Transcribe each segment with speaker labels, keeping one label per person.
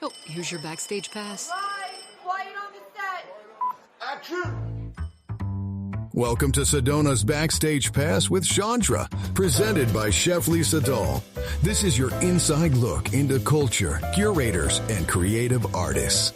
Speaker 1: Oh, here's your Backstage pass.
Speaker 2: Live, quiet on the set.
Speaker 3: Action!
Speaker 4: Welcome to Sedona's Backstage Pass with Shondra, presented by Chef Lisa Dahl. This is your inside look into culture, curators, and creative artists.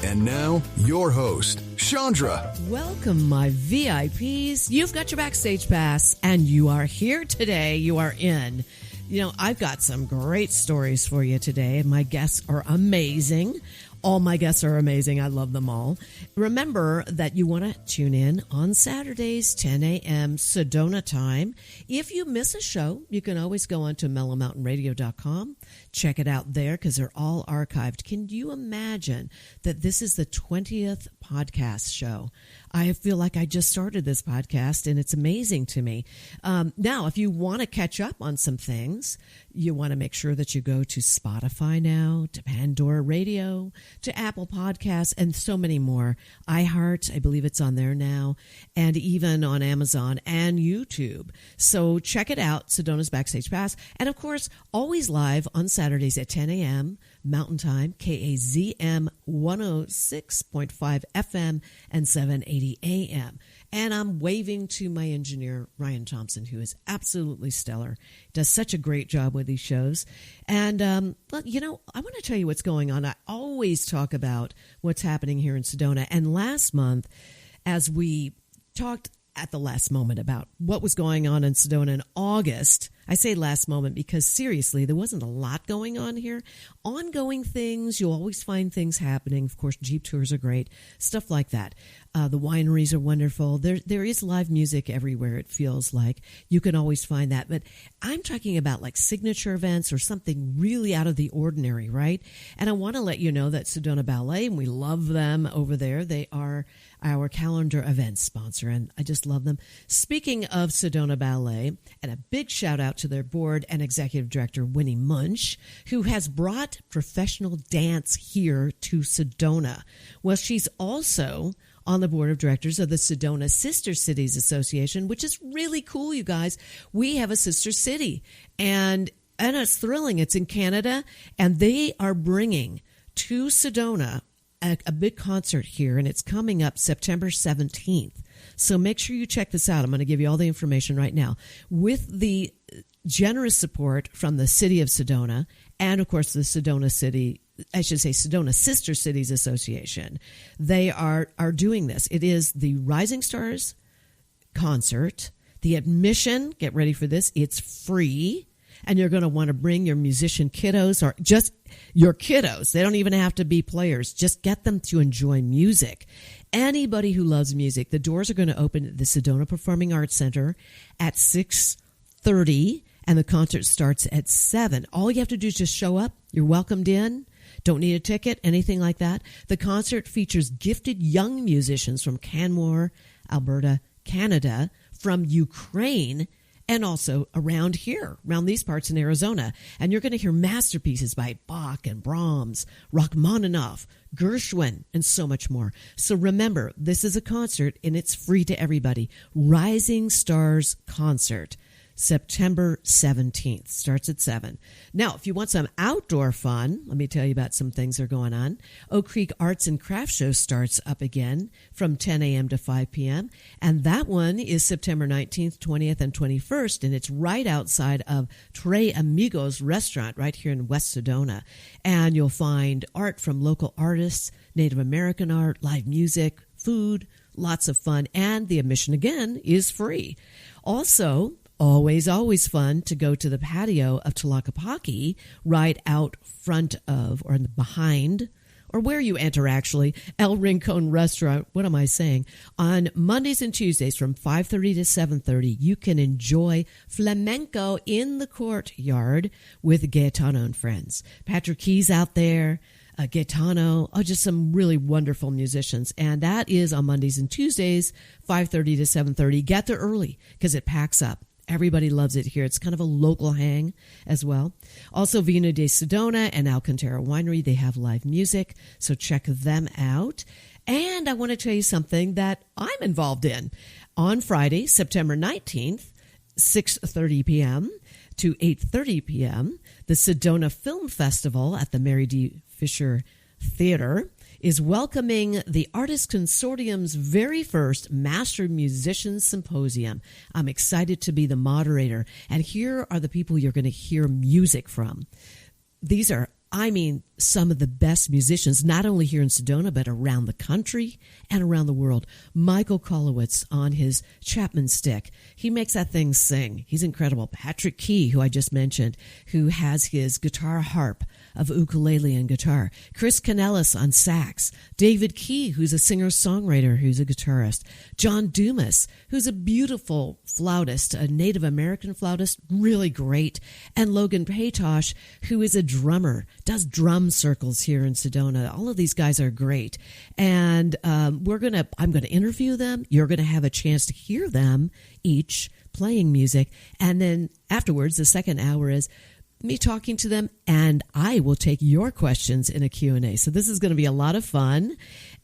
Speaker 4: And now, your host, Shondra.
Speaker 5: Welcome, my VIPs. You've got your Backstage Pass, and you are here today. You are in. You know, I've got some great stories for you today. My guests are amazing. All my guests are amazing. I love them all. Remember that you want to tune in on Saturdays, 10 a.m. Sedona time. If you miss a show, you can always go on to mellowmountainradio.com. Check it out there because they're all archived. Can you imagine that this is the 20th podcast show? I feel like I just started this podcast, and it's amazing to me. Now, if you want to catch up on some things, you want to make sure that you go to Spotify now, to Pandora Radio, to Apple Podcasts, and so many more. iHeart, I believe it's on there now, and even on Amazon and YouTube. So check it out, Sedona's Backstage Pass. And, of course, always live on Saturdays at 10 a.m. Mountain Time, KAZM 106.5 FM and 780 AM. And I'm waving to my engineer, Ryan Thompson, who is absolutely stellar. Does such a great job with these shows. And, well, you know, I want to tell you what's going on. I always talk about what's happening here in Sedona. And last month, as we talked at the last moment about what was going on in Sedona in August. I say last moment because seriously, there wasn't a lot going on here. Ongoing things, you'll always find things happening. Of course, Jeep tours are great, stuff like that. The wineries are wonderful. There is live music everywhere, it feels like. You can always find that. But I'm talking about like signature events or something really out of the ordinary, right? And I want to let you know that Sedona Ballet, and we love them over there. They are our calendar event sponsor, and I just love them. Speaking of Sedona Ballet, and a big shout out to their board and executive director, Winnie Munch, who has brought professional dance here to Sedona. Well, she's also on the board of directors of the Sedona Sister Cities Association, which is really cool, you guys. We have a sister city, and it's thrilling. It's in Canada, and they are bringing to Sedona a big concert here, and it's coming up September 17th. So make sure you check this out. I'm going to give you all the information right now. With the generous support from the city of Sedona and, of course, the Sedona Sister Cities Association, they are doing this. It is the Rising Stars concert. The admission, get ready for this, it's free. And you're going to want to bring your musician kiddos or just your kiddos. They don't even have to be players. Just get them to enjoy music. Anybody who loves music, the doors are going to open at the Sedona Performing Arts Center at 6:30, and the concert starts at 7. All you have to do is just show up. You're welcomed in. Don't need a ticket, anything like that. The concert features gifted young musicians from Canmore, Alberta, Canada, from Ukraine, and also around here, around these parts in Arizona. And you're going to hear masterpieces by Bach and Brahms, Rachmaninoff, Gershwin, and so much more. So remember, this is a concert, and it's free to everybody. Rising Stars Concert, September 17th. Starts at 7. Now, if you want some outdoor fun, let me tell you about some things that are going on. Oak Creek Arts and Crafts Show starts up again from 10 a.m. to 5 p.m. And that one is September 19th, 20th, and 21st. And it's right outside of Tres Amigos restaurant right here in West Sedona. And you'll find art from local artists, Native American art, live music, food, lots of fun. And the admission, again, is free. Also, always fun to go to the patio of Tlaquepaque right out front of, or behind, or where you enter actually, El Rincon Restaurant. What am I saying? On Mondays and Tuesdays from 5:30 to 7:30, you can enjoy flamenco in the courtyard with Gaetano and friends. Patrick Key's out there. Gaetano, just some really wonderful musicians. And that is on Mondays and Tuesdays, 5:30 to 7:30. Get there early because it packs up. Everybody loves it here. It's kind of a local hang as well. Also, Vino de Sedona and Alcantara Winery, they have live music, so check them out. And I want to tell you something that I'm involved in. On Friday, September 19th, 6:30 p.m., to 8:30 p.m., the Sedona Film Festival at the Mary D. Fisher Theater is welcoming the Artist Consortium's very first Master Musicians Symposium. I'm excited to be the moderator, and here are the people you're going to hear music from. These are, some of the best musicians, not only here in Sedona, but around the country and around the world. Michael Kolowitz on his Chapman stick. He makes that thing sing. He's incredible. Patrick Key, who I just mentioned, who has his guitar harp of ukulele and guitar. Chris Canellis on sax. David Key, who's a singer-songwriter, who's a guitarist. John Dumas, who's a beautiful flautist, a Native American flautist, really great. And Logan Paytosh, who is a drummer, does drum circles here in Sedona. All of these guys are great. And I'm going to interview them. You're going to have a chance to hear them each playing music. And then afterwards, the second hour is me talking to them, and I will take your questions in a Q&A. So this is going to be a lot of fun,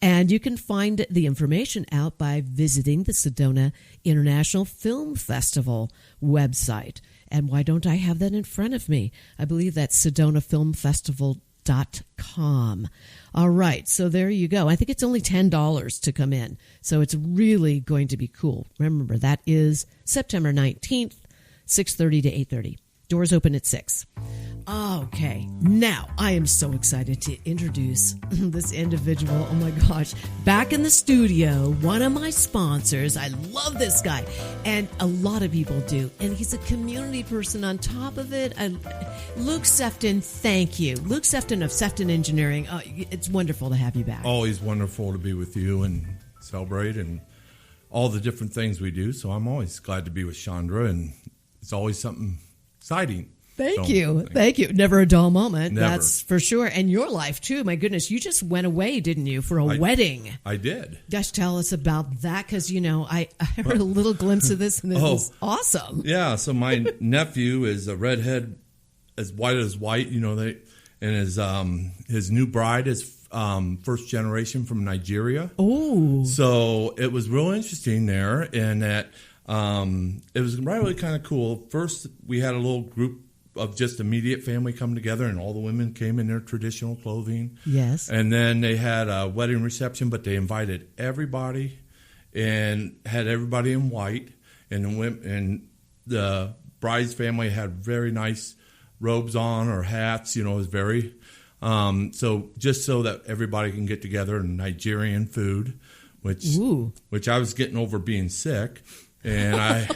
Speaker 5: and you can find the information out by visiting the Sedona International Film Festival website. And why don't I have that in front of me? I believe that's sedonafilmfestival.com. All right, so there you go. I think it's only $10 to come in, so it's really going to be cool. Remember, that is September 19th, 6:30 to 8:30. Doors open at 6. Okay, now I am so excited to introduce this individual. Oh my gosh, back in the studio, one of my sponsors. I love this guy, and a lot of people do. And he's a community person on top of it. Luke Sefton, thank you. Luke Sefton of Sefton Engineering. It's wonderful to have you back.
Speaker 6: Always wonderful to be with you and celebrate and all the different things we do. So I'm always glad to be with Shondra, and it's always something exciting.
Speaker 5: Thank you. Never a dull moment.
Speaker 6: Never.
Speaker 5: That's for sure. And your life, too. My goodness, you just went away, didn't you, for a wedding?
Speaker 6: I did.
Speaker 5: Gosh, tell us about that, because, I heard a little glimpse of this, and it was awesome.
Speaker 6: Yeah, so my nephew is a redhead, as white as white, and his new bride is first generation from Nigeria.
Speaker 5: Oh.
Speaker 6: So it was real interesting there, and that it was really kind of cool. First, we had a little group of just immediate family come together, and all the women came in their traditional clothing.
Speaker 5: Yes.
Speaker 6: And then they had a wedding reception, but they invited everybody and had everybody in white. And the bride's family had very nice robes on or hats. It was very so just so that everybody can get together, and Nigerian food, which I was getting over being sick. And I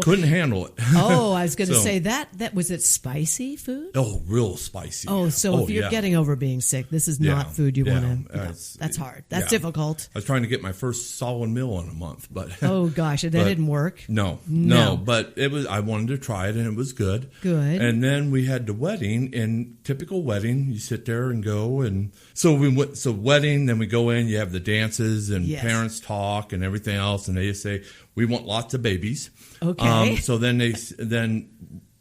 Speaker 6: couldn't handle it.
Speaker 5: Oh, I was going to say that was it spicy food?
Speaker 6: Oh, real spicy.
Speaker 5: Oh, so if you're getting over being sick, this is not food you want to. That's hard. That's difficult.
Speaker 6: I was trying to get my first solid meal in a month, but
Speaker 5: oh gosh, that didn't work.
Speaker 6: No. But it was. I wanted to try it, and it was good.
Speaker 5: Good.
Speaker 6: And then we had the wedding, and typical wedding, you sit there and go, and so we went. So wedding, then we go in. You have the dances, and parents talk, and everything else, and they just say, we want lots of babies.
Speaker 5: Okay.
Speaker 6: So then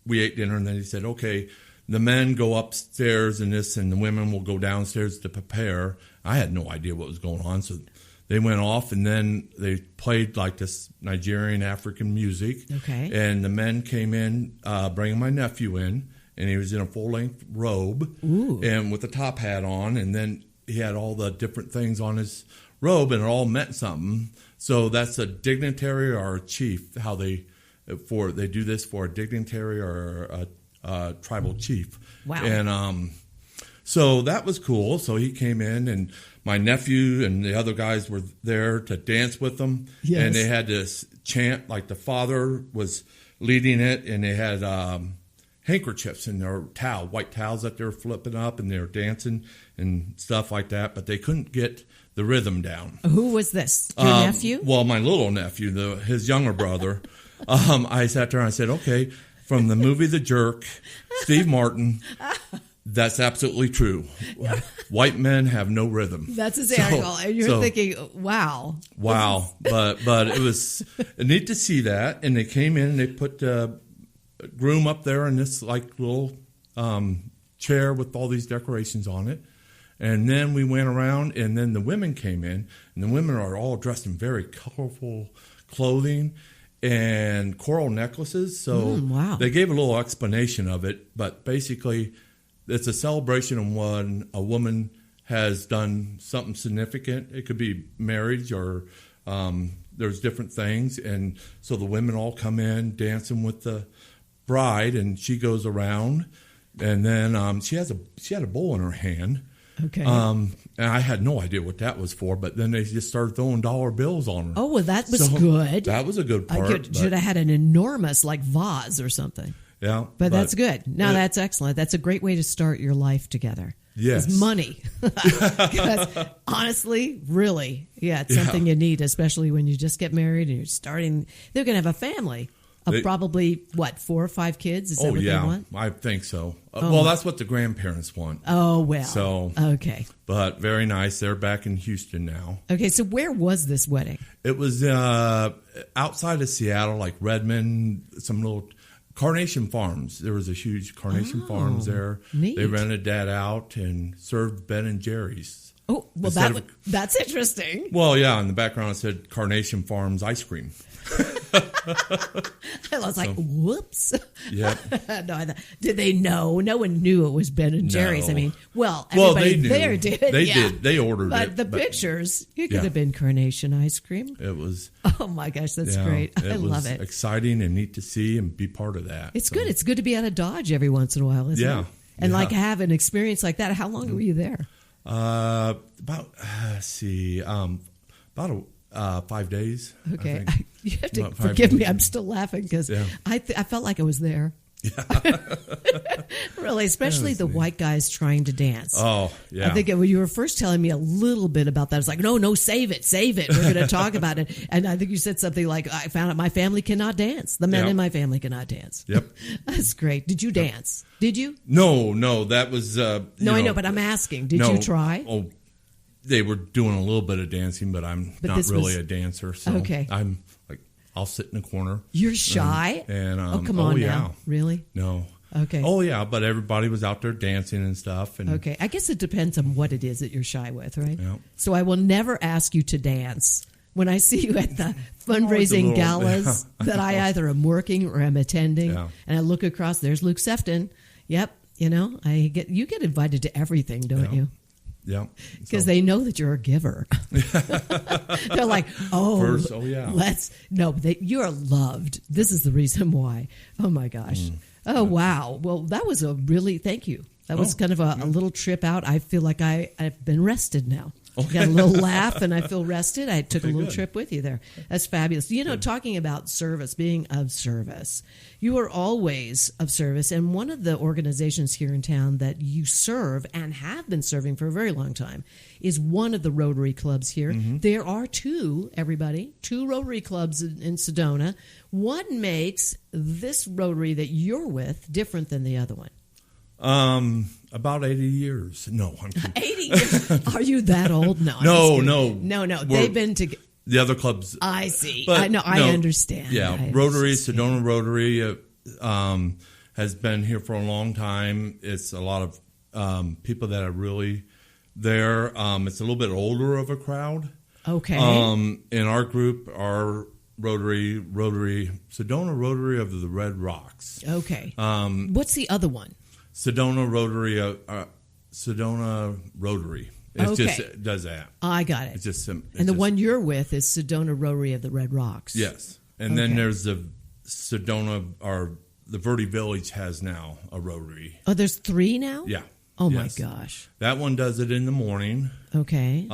Speaker 6: we ate dinner, and then he said, okay, the men go upstairs and the women will go downstairs to prepare. I had no idea what was going on, so they went off, and then they played like this Nigerian African music.
Speaker 5: Okay.
Speaker 6: And the men came in, bringing my nephew in, and he was in a full-length robe and with a top hat on, and then he had all the different things on his robe, and it all meant something. So that's a dignitary or a chief, how they do this for a dignitary or a tribal chief.
Speaker 5: Wow.
Speaker 6: And so that was cool. So he came in, and my nephew and the other guys were there to dance with them.
Speaker 5: Yes.
Speaker 6: And they had to chant, like the father was leading it, and they had handkerchiefs in their white towels that they were flipping up, and they were dancing and stuff like that, but they couldn't get the rhythm down.
Speaker 5: Who was this? Your nephew?
Speaker 6: Well, my little nephew, his younger brother. I sat there and I said, okay, from the movie The Jerk, Steve Martin, that's absolutely true. White men have no rhythm.
Speaker 5: That's hysterical. And you're thinking, wow.
Speaker 6: Wow. But it was neat to see that. And they came in and they put the groom up there in this like little chair with all these decorations on it. And then we went around, and then the women came in, and the women are all dressed in very colorful clothing. and coral necklaces. So
Speaker 5: wow.
Speaker 6: they gave a little explanation of it, but basically it's a celebration of when a woman has done something significant. It could be marriage or there's different things. And so the women all come in dancing with the bride, and she goes around, and then she had a bowl in her hand.
Speaker 5: Okay.
Speaker 6: And I had no idea what that was for, but then they just started throwing dollar bills on her.
Speaker 5: Oh, well, that was good.
Speaker 6: That was a good part.
Speaker 5: Should have had an enormous, vase or something.
Speaker 6: Yeah.
Speaker 5: But that's good. No, that's excellent. That's a great way to start your life together.
Speaker 6: Yes.
Speaker 5: It's money. Because honestly, really, it's something you need, especially when you just get married and you're starting. They're going to have a family of probably, 4 or 5 kids? Is that what they want?
Speaker 6: I think so. Well, that's what the grandparents want.
Speaker 5: Oh, well.
Speaker 6: So,
Speaker 5: okay.
Speaker 6: But very nice. They're back in Houston now.
Speaker 5: Okay, so where was this wedding?
Speaker 6: It was outside of Seattle, like Redmond, some little Carnation Farms. There was a huge Carnation Farms there.
Speaker 5: Neat.
Speaker 6: They rented that out and served Ben and Jerry's.
Speaker 5: Oh, well, that's interesting.
Speaker 6: Well, yeah, in the background it said Carnation Farms ice cream.
Speaker 5: I was like, whoops.
Speaker 6: Yeah.
Speaker 5: No, did they know? No one knew it was Ben and Jerry's.
Speaker 6: No.
Speaker 5: I mean, everybody
Speaker 6: they knew.
Speaker 5: there did.
Speaker 6: They did. They ordered
Speaker 5: but
Speaker 6: it.
Speaker 5: The pictures, it could have been Carnation ice cream.
Speaker 6: It was.
Speaker 5: Oh, my gosh, that's great. I love it.
Speaker 6: Exciting and neat to see and be part of that.
Speaker 5: It's good. It's good to be out of Dodge every once in a while, isn't it? And have an experience like that. How long were you there?
Speaker 6: About 5 days.
Speaker 5: Okay. You have to forgive me. I'm still laughing because I felt like I was there. Yeah. Really, especially the white guys trying to dance.
Speaker 6: Oh, yeah.
Speaker 5: I think when you were first telling me a little bit about that, I was like, no, save it. We're going to talk about it. And I think you said something like, I found out my family cannot dance. The men in my family cannot dance.
Speaker 6: Yep.
Speaker 5: That's great. Did you dance? Did you?
Speaker 6: No, that was...
Speaker 5: I know, but I'm asking. Did you try?
Speaker 6: Oh, they were doing a little bit of dancing, but I'm not really a dancer. So
Speaker 5: okay.
Speaker 6: I'm like, I'll sit in the corner.
Speaker 5: You're shy?
Speaker 6: Come
Speaker 5: on
Speaker 6: now.
Speaker 5: now. Really?
Speaker 6: No.
Speaker 5: Okay.
Speaker 6: Oh, yeah, but everybody was out there dancing and stuff. And
Speaker 5: okay. I guess it depends on what it is that you're shy with, right?
Speaker 6: Yeah.
Speaker 5: So I will never ask you to dance. When I see you at the fundraising galas that I either am working or am attending, and I look across, there's Luke Sefton. Yep. You get invited to everything, don't you?
Speaker 6: Yeah.
Speaker 5: Because they know that you're a giver. They're like, you are loved. This is the reason why. Oh, my gosh. Oh, wow. Well, that was thank you. That was kind of a little trip out. I feel like I've been rested now. Okay. Got a little laugh and I feel rested. I took a little trip with you there. That's fabulous. Talking about service, being of service, you are always of service. And one of the organizations here in town that you serve and have been serving for a very long time is one of the Rotary clubs here. Mm-hmm. There are two Rotary clubs in Sedona. What makes this Rotary that you're with different than the other one?
Speaker 6: About 80 years. No, I'm kidding.
Speaker 5: 80 years? Are you that old? No. No. They've been together.
Speaker 6: The other clubs.
Speaker 5: I see. I understand.
Speaker 6: Yeah, Sedona Rotary has been here for a long time. It's a lot of people that are really there. It's a little bit older of a crowd.
Speaker 5: Okay.
Speaker 6: In our group, our Rotary, Sedona Rotary of the Red Rocks.
Speaker 5: Okay. What's the other one?
Speaker 6: Sedona Rotary. It does that.
Speaker 5: I got it.
Speaker 6: It's just and
Speaker 5: the one you're with is Sedona Rotary of the Red Rocks.
Speaker 6: Yes. And then there's the Sedona, or the Verde Village has now a Rotary.
Speaker 5: Oh, there's 3 now?
Speaker 6: Yeah.
Speaker 5: Oh, my gosh.
Speaker 6: That one does it in the morning.
Speaker 5: Okay.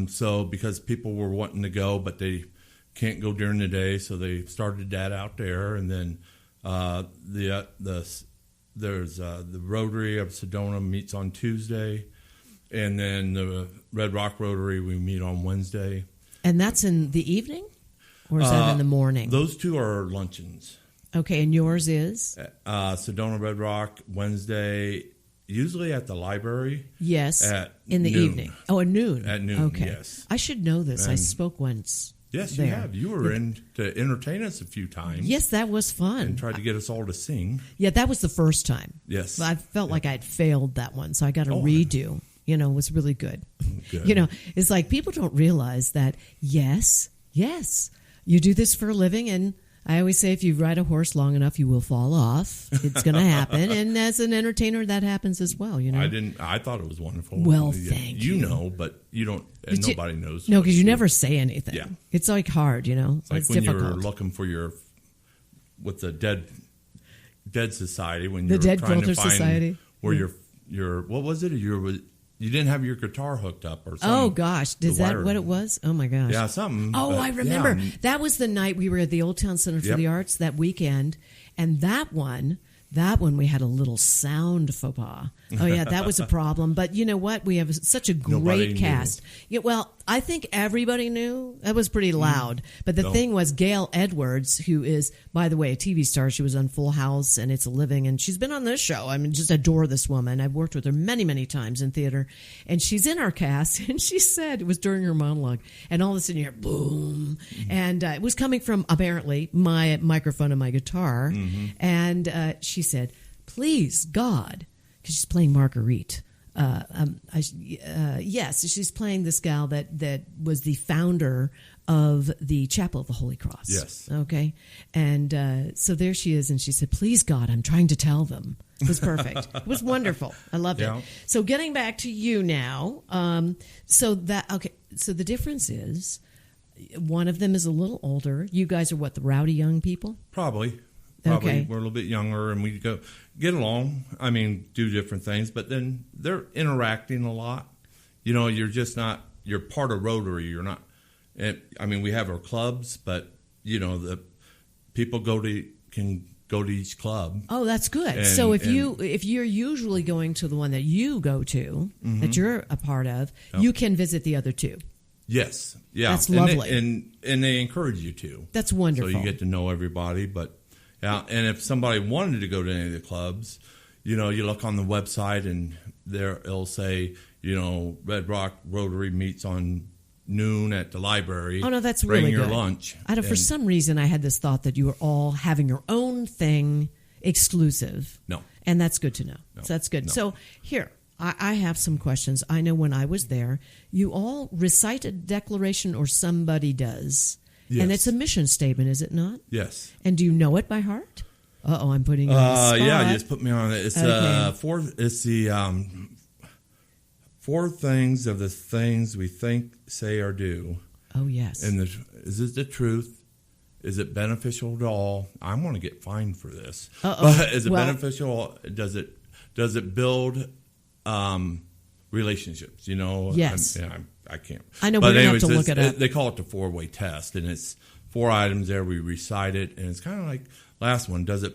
Speaker 6: So because people were wanting to go, but they can't go during the day, so they started that out there. And then there's the Rotary of Sedona meets on Tuesday, and then the Red Rock Rotary, we meet on Wednesday.
Speaker 5: And that's in the evening? Or is that in the morning?
Speaker 6: Those two are luncheons.
Speaker 5: Okay, and yours is?
Speaker 6: Sedona Red Rock, Wednesday, usually at the library.
Speaker 5: Yes, in the
Speaker 6: noon.
Speaker 5: evening. Oh, at noon.
Speaker 6: At noon,
Speaker 5: okay.
Speaker 6: Yes.
Speaker 5: I should know this. I spoke once.
Speaker 6: Yes,
Speaker 5: there.
Speaker 6: You have. You were in to entertain us a few times.
Speaker 5: Yes, that was fun.
Speaker 6: And tried to get us all to sing.
Speaker 5: Yeah, that was the first time.
Speaker 6: Yes.
Speaker 5: I felt like I'd failed that one, so I got a redo. It was really good.
Speaker 6: Good.
Speaker 5: It's like people don't realize that, yes, you do this for a living, and I always say if you ride a horse long enough, you will fall off. It's going to happen. And as an entertainer, that happens as well, you know.
Speaker 6: I thought it was wonderful.
Speaker 5: Well, thank you.
Speaker 6: You know, but you don't, and nobody knows.
Speaker 5: No, because you never say anything.
Speaker 6: Yeah.
Speaker 5: It's like hard, you know.
Speaker 6: It's like when
Speaker 5: difficult.
Speaker 6: you're looking for with the Dead Society, when
Speaker 5: the
Speaker 6: you're
Speaker 5: Dead
Speaker 6: trying
Speaker 5: Quilter
Speaker 6: to find
Speaker 5: Society.
Speaker 6: where your what was it? You didn't have your guitar hooked up or something.
Speaker 5: Oh, gosh. Is that what it was? Oh, my gosh.
Speaker 6: Yeah, something.
Speaker 5: Oh, I remember.
Speaker 6: Yeah.
Speaker 5: That was the night we were at the Old Town Center for the Arts that weekend. And that one we had a little sound faux pas. Oh, yeah, that was a problem. But you know what? We have such a great cast. Yeah, well, I think everybody knew. That was pretty loud. But the thing was, Gail Edwards, who is, by the way, a TV star. She was on Full House and It's a Living. And she's been on this show. I mean, just adore this woman. I've worked with her many, many times in theater. And she's in our cast. And she said, it was during her monologue. And all of a sudden you hear boom. And it was coming from, apparently, my microphone and my guitar. And she said, please, God, because she's playing Marguerite. Yes, she's playing this gal that was the founder of the Chapel of the Holy Cross.
Speaker 6: Yes.
Speaker 5: Okay. And so there she is, and she said, please, God, I'm trying to tell them. It was perfect. It was wonderful. I loved it. So getting back to you now. So the difference is one of them is a little older. You guys are what, the rowdy young people?
Speaker 6: Probably.
Speaker 5: Okay.
Speaker 6: We're a little bit younger, and we get along. I mean, do different things, but then they're interacting a lot. You know, you're part of Rotary. You're not. I mean, we have our clubs, but you know, the people can go to each club.
Speaker 5: Oh, that's good. So if you're usually going to the one that you go to, that you're a part of, you can visit the other two.
Speaker 6: Yes. Yeah.
Speaker 5: That's lovely.
Speaker 6: And they encourage you to.
Speaker 5: That's wonderful.
Speaker 6: So you get to know everybody, but. Yeah, and if somebody wanted to go to any of the clubs, you know, you look on the website and it'll say, you know, Red Rock Rotary meets on noon at the library.
Speaker 5: Oh, no, that's
Speaker 6: bring
Speaker 5: really
Speaker 6: your
Speaker 5: good.
Speaker 6: lunch.
Speaker 5: For some reason, I had this thought that you were all having your own thing exclusive.
Speaker 6: No.
Speaker 5: And that's good to know.
Speaker 6: No.
Speaker 5: So that's good.
Speaker 6: No.
Speaker 5: So here, I have some questions. I know when I was there, you all recite a declaration or somebody does.
Speaker 6: Yes.
Speaker 5: And it's a mission statement, is it not?
Speaker 6: Yes.
Speaker 5: And do you know it by heart? Uh-oh, I'm putting you on the spot.
Speaker 6: Yeah, you just put me on it. It's it's the 4 things of the things we think, say, or do.
Speaker 5: Oh, yes.
Speaker 6: And is it the truth? Is it beneficial to all? I'm going to get fined for this. But is it beneficial? Does it build relationships? You know.
Speaker 5: Yes.
Speaker 6: I can't.
Speaker 5: I know, but we're going to have to look it up.
Speaker 6: They call it the 4-way test, and it's 4 items there. We recite it, and it's kind of like last one. Does it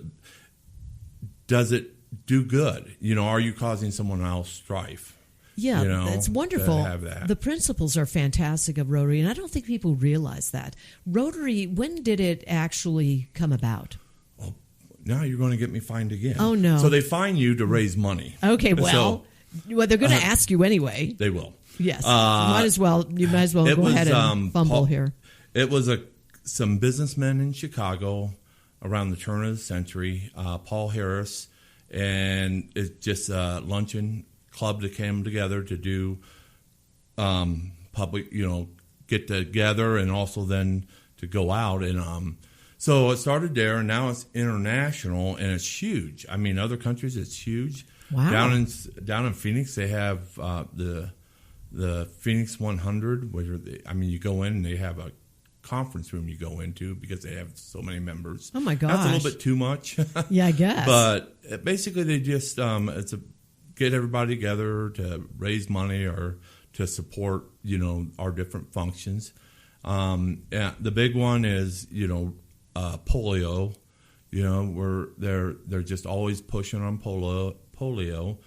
Speaker 6: do good? You know, are you causing someone else strife?
Speaker 5: Yeah,
Speaker 6: you know,
Speaker 5: that's wonderful.
Speaker 6: to have that.
Speaker 5: The principles are fantastic of Rotary, and I don't think people realize that. Rotary, when did it actually come about?
Speaker 6: Well, now you're going to get me fined again.
Speaker 5: Oh, no.
Speaker 6: So they fine you to raise money.
Speaker 5: Okay, well, they're going to ask you anyway.
Speaker 6: They will.
Speaker 5: Yes, you might as well go ahead and fumble here.
Speaker 6: It was some businessmen in Chicago around the turn of the century, Paul Harris, and it's just a luncheon club that came together to do public, you know, get together and also then to go out. And so it started there, and now it's international, and it's huge. I mean, other countries, it's huge.
Speaker 5: Wow.
Speaker 6: Down in Phoenix, they have the Phoenix 100, where you go in and they have a conference room you go into because they have so many members.
Speaker 5: Oh my gosh,
Speaker 6: that's a little bit too much.
Speaker 5: Yeah, I guess.
Speaker 6: But basically, they just get everybody together to raise money or to support, you know, our different functions. The big one is, you know, polio. You know, they're just always pushing on polio,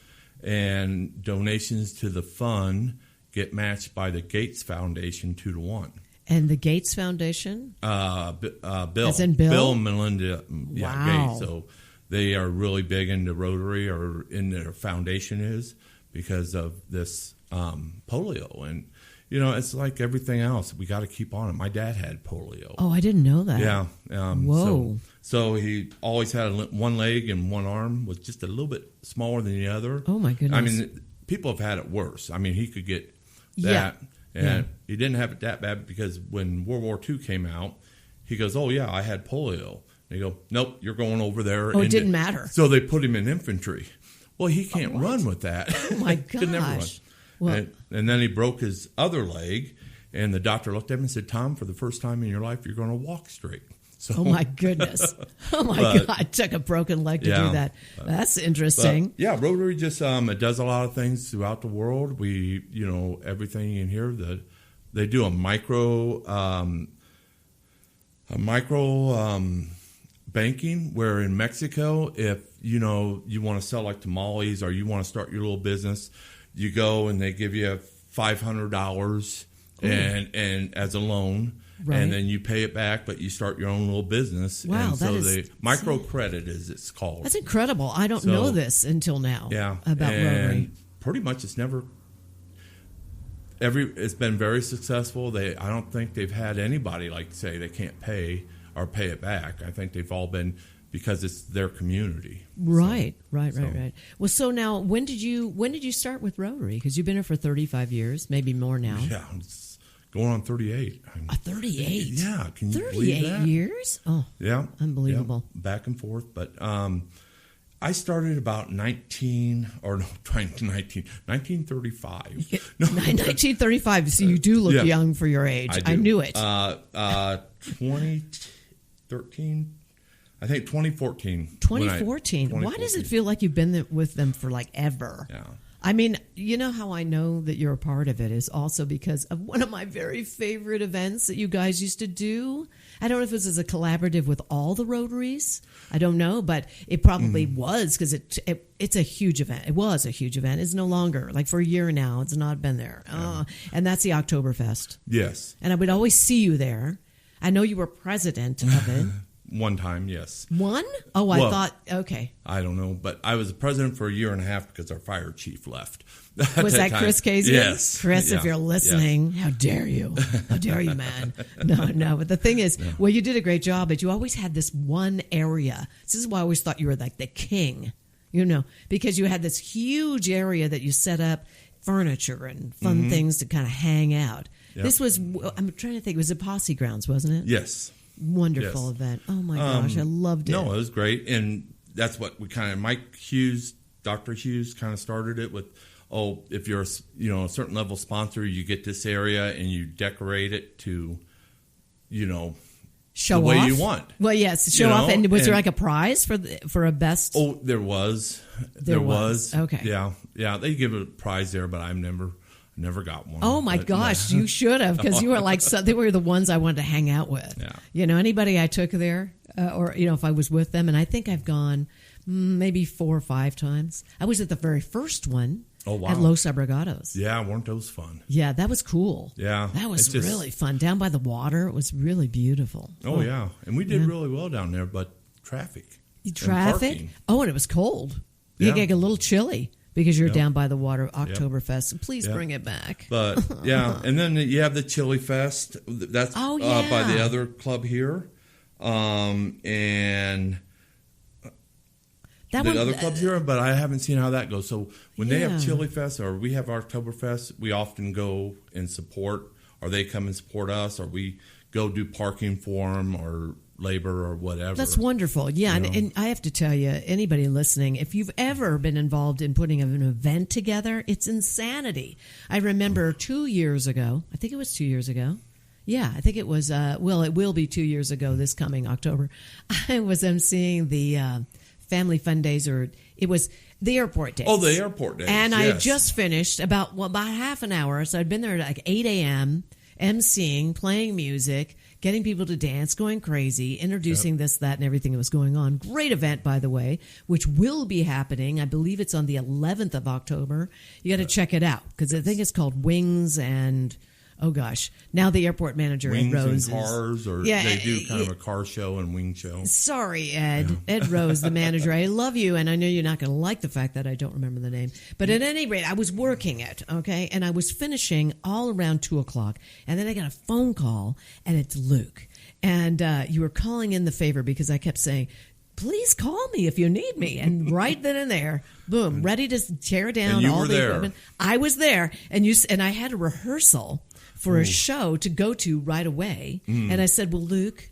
Speaker 6: and donations to the fund get matched by the Gates Foundation 2-1.
Speaker 5: And the Gates Foundation?
Speaker 6: Bill.
Speaker 5: As in Bill?
Speaker 6: Bill and Melinda
Speaker 5: Wow.
Speaker 6: Gates. So they are really big into Rotary, or in their foundation is, because of this polio. And, you know, it's like everything else. We got to keep on it. My dad had polio.
Speaker 5: Oh, I didn't know that.
Speaker 6: Yeah.
Speaker 5: Whoa.
Speaker 6: So he always had one leg and one arm was just a little bit smaller than the other.
Speaker 5: Oh, my goodness.
Speaker 6: I mean, people have had it worse. I mean, he could get that. And he didn't have it that bad because when World War II came out, He goes, oh, yeah, I had polio. They go, nope, you're going over there.
Speaker 5: Oh, it didn't matter.
Speaker 6: So they put him in infantry. Well, he can't run with that.
Speaker 5: Oh, my
Speaker 6: Could never run.
Speaker 5: gosh. Well,
Speaker 6: and then he broke his other leg, and the doctor looked at him and said, Tom, for the first time in your life, you're going to walk straight. So,
Speaker 5: oh, my goodness. Oh, my God. It took a broken leg to do that. That's interesting.
Speaker 6: Yeah, Rotary just it does a lot of things throughout the world. We, everything in here, they do a micro banking, where in Mexico, if you want to sell like tamales or you want to start your little business, you go and they give you $500 and as a loan, right. And then you pay it back, but you start your own little business.
Speaker 5: Wow,
Speaker 6: and so microcredit is it's called.
Speaker 5: That's incredible. I don't know this until now.
Speaker 6: Yeah,
Speaker 5: about Rotary.
Speaker 6: Pretty much, it's never. It's been very successful. I don't think they've had anybody like say they can't pay or pay it back. I think they've all been because it's their community. Right.
Speaker 5: Well, so now when did you start with Rotary? Because you've been here for 35 years, maybe more now.
Speaker 6: Yeah, it's going on 38.
Speaker 5: 38?
Speaker 6: Yeah, can you believe that?
Speaker 5: 38 years? Oh, yeah, unbelievable.
Speaker 6: Yeah, back and forth, but I started about 1935. No,
Speaker 5: 1935. So you do look young for your age. I knew it.
Speaker 6: 2013. I think 2014.
Speaker 5: 2014. Why does it feel like you've been with them for like ever?
Speaker 6: Yeah.
Speaker 5: I mean, you know how I know that you're a part of it is also because of one of my very favorite events that you guys used to do. I don't know if it was as a collaborative with all the Rotaries. I don't know, but it probably was because it's a huge event. It was a huge event. It's no longer. Like for a year now, it's not been there. And that's the Oktoberfest.
Speaker 6: Yes.
Speaker 5: And I would always see you there. I know you were president of it.
Speaker 6: One time, yes.
Speaker 5: One? Oh, I thought, okay.
Speaker 6: I don't know, but I was the president for a year and a half because our fire chief left.
Speaker 5: Was that Chris Casey?
Speaker 6: Yes.
Speaker 5: Chris, if you're listening, how dare you? How dare you, man? No. But the thing is, well, you did a great job, but you always had this one area. This is why I always thought you were like the king, because you had this huge area that you set up furniture and fun things to kind of hang out. Yep. This was, I'm trying to think, it was a Posse Grounds, wasn't it?
Speaker 6: Yes.
Speaker 5: Wonderful event. Oh my gosh, I loved it.
Speaker 6: No, it was great. And that's what we kind of, Dr. Hughes kind of started it with, if you're a certain level sponsor, you get this area and you decorate it to,
Speaker 5: show
Speaker 6: the way
Speaker 5: off?
Speaker 6: you want.
Speaker 5: Well, yes, show off. And was there like a prize for a best?
Speaker 6: Oh, there was. There was.
Speaker 5: Okay.
Speaker 6: Yeah. They give a prize there, but I've never got one.
Speaker 5: Oh my gosh, you should have, because you were like, they were the ones I wanted to hang out with. Yeah. Anybody I took there, or if I was with them, and I think I've gone maybe 4 or 5 times. I was at the very first one.
Speaker 6: Oh, wow.
Speaker 5: At Los Abregados.
Speaker 6: Yeah, weren't those fun?
Speaker 5: Yeah, that was cool.
Speaker 6: Yeah.
Speaker 5: That was really fun. Down by the water, it was really beautiful.
Speaker 6: Oh, yeah. And we did really well down there, but traffic.
Speaker 5: And it was cold. You get a little chilly. Because you're down by the water, Oktoberfest. And please bring it back.
Speaker 6: But, and then you have the Chili Fest. That's by the other club here. And other clubs here, but I haven't seen how that goes. So when they have Chili Fest or we have Oktoberfest, we often go and support, or they come and support us, or we go do parking for them or labor or whatever. That's
Speaker 5: wonderful. Yeah, and I have to tell you, anybody listening, if you've ever been involved in putting an event together, it's insanity. I remember 2 years ago, I think it was 2 years ago. Yeah, I think it was, it will be 2 years ago this coming October. I was emceeing the Family Fun Days, or it was the airport days.
Speaker 6: Oh, the airport days.
Speaker 5: And I had just finished about half an hour, so I'd been there at like 8 a.m., emceeing, playing music, getting people to dance, going crazy, introducing this, that, and everything that was going on. Great event, by the way, which will be happening. I believe it's on the 11th of October. You got to check it out, because I think it's called Wings and... Oh, gosh. Now the airport manager,
Speaker 6: Wings
Speaker 5: Ed Rose.
Speaker 6: And cars, or they do kind of a car show and wing show.
Speaker 5: Sorry, Ed. Yeah. Ed Rose, the manager. I love you, and I know you're not going to like the fact that I don't remember the name. But at any rate, I was working it, okay? And I was finishing all around 2 o'clock. And then I got a phone call, and it's Luke. And you were calling in the favor because I kept saying, please call me if you need me. And right then and there, boom, ready to tear down all the equipment. I was there, and I had a rehearsal for a show to go to right away. And I said, well, Luke,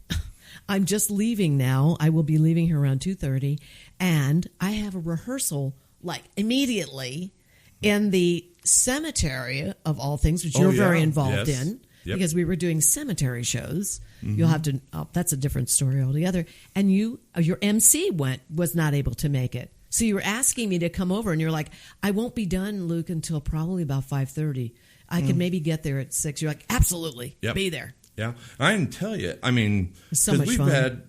Speaker 5: I'm just leaving now. I will be leaving here around 2:30. And I have a rehearsal like immediately in the cemetery of all things, which you're very involved in. Yep. Because we were doing cemetery shows. You'll have to, that's a different story altogether. And your MC was not able to make it. So you were asking me to come over, and you're like, I won't be done, Luke, until probably about 5:30. I could maybe get there at 6. You're like, absolutely, be there. Yeah.
Speaker 6: I can tell you, I mean,
Speaker 5: so much
Speaker 6: we've
Speaker 5: fun.
Speaker 6: had,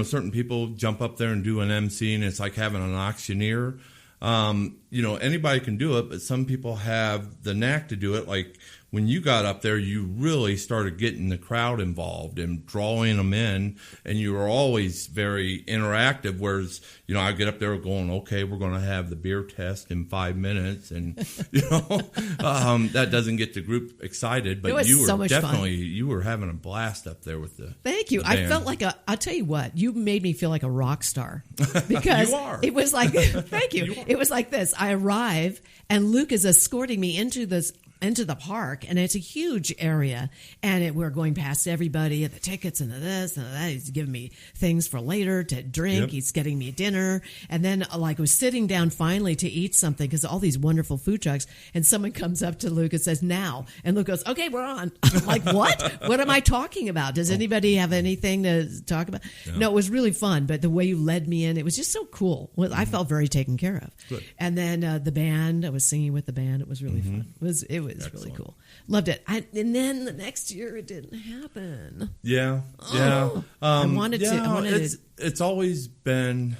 Speaker 6: certain people jump up there and do an MC, and it's like having an auctioneer. Anybody can do it, but some people have the knack to do it. Like when you got up there, you really started getting the crowd involved and drawing them in, and you were always very interactive. Whereas, I get up there going, okay, we're going to have the beer test in 5 minutes, and that doesn't get the group excited. But
Speaker 5: it was
Speaker 6: you were
Speaker 5: so much
Speaker 6: definitely
Speaker 5: fun.
Speaker 6: You were having a blast up there with the.
Speaker 5: Thank you.
Speaker 6: The band.
Speaker 5: I felt like I'll tell you what, you made me feel like a rock star because
Speaker 6: you are.
Speaker 5: It was like, thank you. It was like this. I arrive and Luke is escorting me into the park, and it's a huge area, and we're going past everybody and the tickets and the this and that. He's giving me things for later to drink.
Speaker 6: Yep.
Speaker 5: He's getting me dinner, and then like was sitting down finally to eat something because all these wonderful food trucks, and someone comes up to Luke and says, now, and Luke goes, okay, we're on. I'm like, what am I talking about? Does anybody have anything to talk about? No, it was really fun, but the way you led me in, it was just so cool. I felt very taken care of.
Speaker 6: Good.
Speaker 5: And then the band, I was singing with the band. It was really fun. It was
Speaker 6: Excellent.
Speaker 5: really cool. Loved it. And then the next year it didn't happen.
Speaker 6: Yeah.
Speaker 5: I wanted to.
Speaker 6: It's always been.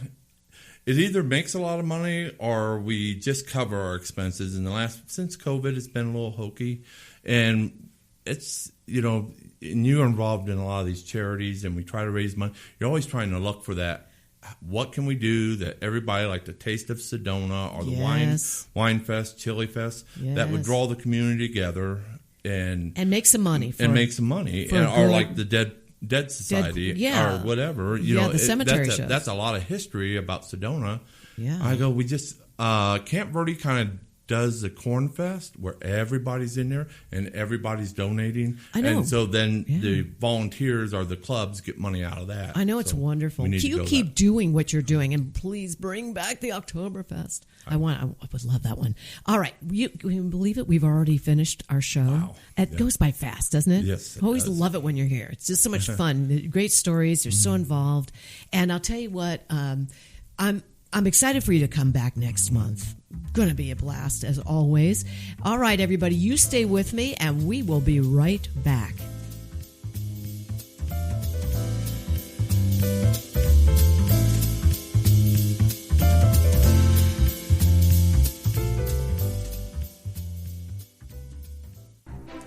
Speaker 6: It either makes a lot of money or we just cover our expenses. Since COVID, it's been a little hokey, and it's and you're involved in a lot of these charities, and we try to raise money. You're always trying to look for that. What can we do that everybody, like the Taste of Sedona or the Wine Fest, Chili Fest, that would draw the community together and
Speaker 5: make some money
Speaker 6: or like the Dead Society or whatever.
Speaker 5: The cemetery shows.
Speaker 6: That's a lot of history about Sedona.
Speaker 5: Yeah,
Speaker 6: I go. We just Camp Verde kind of does the Corn Fest where everybody's in there and everybody's donating.
Speaker 5: I know.
Speaker 6: And so then the volunteers or the clubs get money out of that.
Speaker 5: I know, it's wonderful. You keep doing what you're doing, and please bring back the Oktoberfest. I would love that one. All right. Can you believe it? We've already finished our show. Wow. It goes by fast, doesn't it?
Speaker 6: Yes.
Speaker 5: I always love it when you're here. It's just so much fun. Great stories. You're so involved. And I'll tell you what, I'm excited for you to come back next month. Going to be a blast as always. All right, everybody, you stay with me and we will be right back.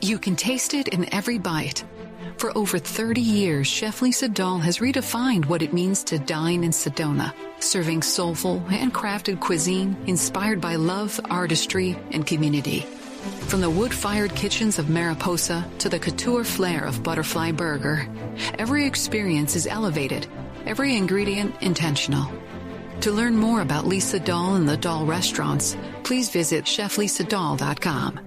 Speaker 1: You can taste it in every bite. For over 30 years, Chef Lisa Dahl has redefined what it means to dine in Sedona, serving soulful, handcrafted cuisine inspired by love, artistry, and community. From the wood-fired kitchens of Mariposa to the couture flair of Butterfly Burger, every experience is elevated, every ingredient intentional. To learn more about Lisa Dahl and the Dahl restaurants, please visit cheflisadahl.com.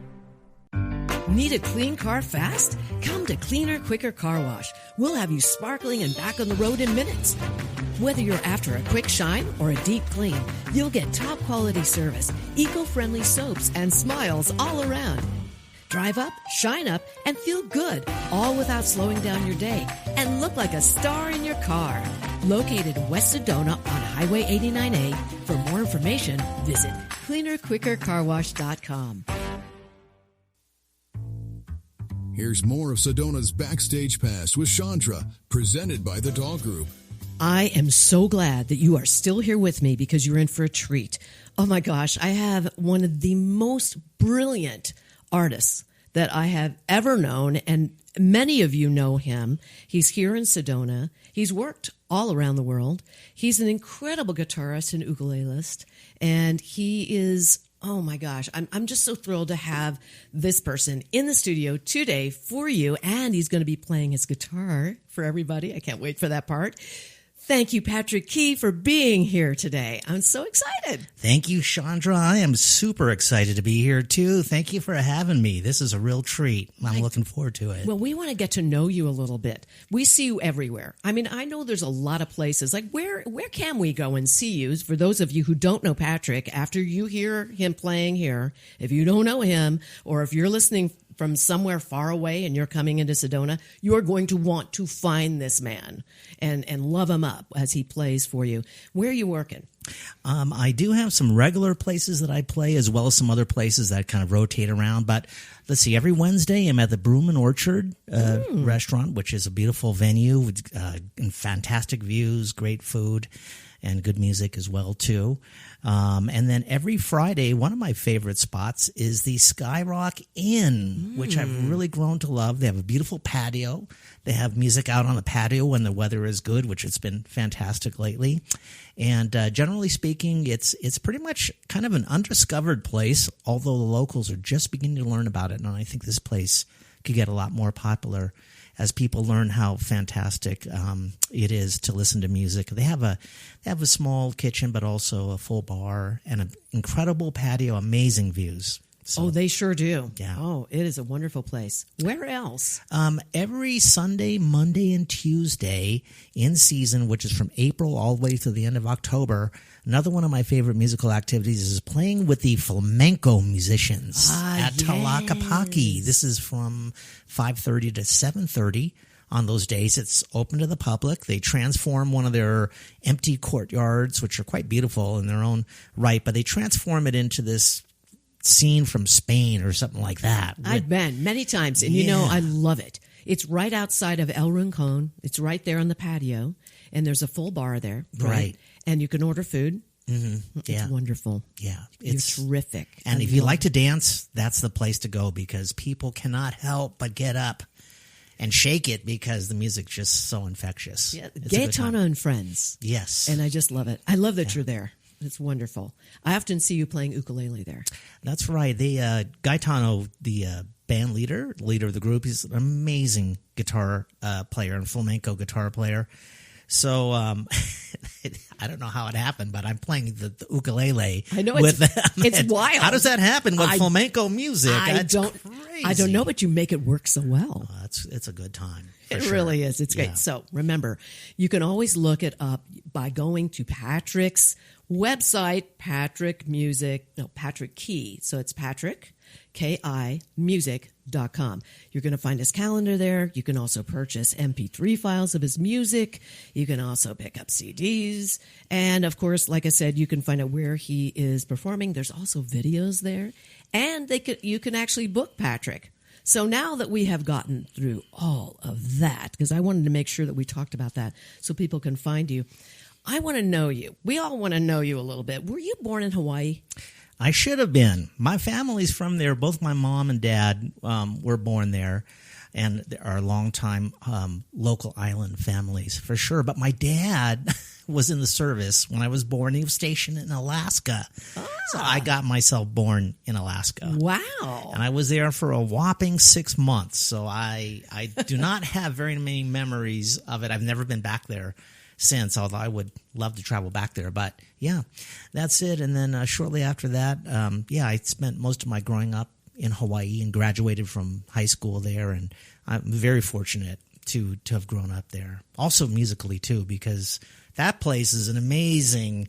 Speaker 5: Need a clean car fast? Come to Cleaner, Quicker Car Wash. We'll have you sparkling and back on the road in minutes. Whether you're after a quick shine or a deep clean, you'll get top quality service, eco-friendly soaps, and smiles all around. Drive up, shine up, and feel good, all without slowing down your day, and look like a star in your car. Located in West Sedona on Highway 89A. For more information, visit cleanerquickercarwash.com.
Speaker 4: Here's more of Sedona's Backstage Pass with Shondra, presented by the Dahl Group.
Speaker 5: I am so glad that you are still here with me because you're in for a treat. Oh my gosh, I have one of the most brilliant artists that I have ever known, and many of you know him. He's here in Sedona. He's worked all around the world. He's an incredible guitarist and ukulelist, and he is... Oh my gosh, I'm just so thrilled to have this person in the studio today for you, and he's going to be playing his guitar for everybody. I can't wait for that part. Thank you, Patrick Key, for being here today. I'm so excited.
Speaker 7: Thank you, Shondra. I am super excited to be here, too. Thank you for having me. This is a real treat. I'm looking forward to it.
Speaker 5: Well, we want to get to know you a little bit. We see you everywhere. I mean, I know there's a lot of places. Like, where can we go and see you? For those of you who don't know Patrick, after you hear him playing here, if you don't know him, or if you're listening from somewhere far away and you're coming into Sedona, you're going to want to find this man and love him up as he plays for you. Where are you working?
Speaker 7: I do have some regular places that I play, as well as some other places that kind of rotate around. But let's see, every Wednesday I'm at the Broom and Orchard restaurant, which is a beautiful venue with and fantastic views, great food, and good music as well, too. And then every Friday, one of my favorite spots is the Skyrock Inn, which I've really grown to love. They have a beautiful patio. They have music out on the patio when the weather is good, which it's been fantastic lately. And generally speaking, it's pretty much kind of an undiscovered place, although the locals are just beginning to learn about it. And I think this place could get a lot more popular as people learn how fantastic it is to listen to music. They have a small kitchen, but also a full bar and an incredible patio, amazing views. So,
Speaker 5: they sure do.
Speaker 7: Yeah.
Speaker 5: Oh, it is a wonderful place. Where else?
Speaker 7: Every Sunday, Monday, and Tuesday in season, which is from April all the way to the end of October. Another one of my favorite musical activities is playing with the flamenco musicians at Tlaquepaque. This is from 5:30 to 7:30. On those days, it's open to the public. They transform one of their empty courtyards, which are quite beautiful in their own right, but they transform it into this scene from Spain or something like that.
Speaker 5: I've been many times, and I love it. It's right outside of El Rincon. It's right there on the patio, and there's a full bar there. Right. And you can order food. Mm-hmm. It's wonderful.
Speaker 7: Yeah.
Speaker 5: It's terrific.
Speaker 7: And if you like to dance, that's the place to go, because people cannot help but get up and shake it because the music's just so infectious.
Speaker 5: Yeah, Gaetano and Friends.
Speaker 7: Yes.
Speaker 5: And I just love it. I love that you're there. It's wonderful. I often see you playing ukulele there.
Speaker 7: That's right. The Gaetano, the band leader of the group, he's an amazing guitar player and flamenco guitar player. So I don't know how it happened, but I'm playing the ukulele.
Speaker 5: I know
Speaker 7: with them.
Speaker 5: It's wild.
Speaker 7: How does that happen with flamenco music?
Speaker 5: I don't know, but you make it work so well.
Speaker 7: It's a good time.
Speaker 5: It really is. It's great. So remember, you can always look it up by going to Patrick's website, Patrick Key. So it's Patrick, K-I, music.com. You're going to find his calendar there. You can also purchase MP3 files of his music. You can also pick up CDs. And of course, like I said, you can find out where he is performing. There's also videos there. And you can actually book Patrick. So now that we have gotten through all of that, because I wanted to make sure that we talked about that so people can find you, I want to know you. We all want to know you a little bit. Were you born in Hawaii?
Speaker 7: I should have been. My family's from there. Both my mom and dad were born there, and they are longtime local island families for sure. But my dad was in the service when I was born. He was stationed in Alaska. So I got myself born in Alaska.
Speaker 5: Wow.
Speaker 7: And I was there for a whopping 6 months. So I do not have very many memories of it. I've never been back there since, although I would love to travel back there. But yeah, that's it. And then shortly after that, I spent most of my growing up in Hawaii and graduated from high school there. And I'm very fortunate to have grown up there. Also musically too, because that place is an amazing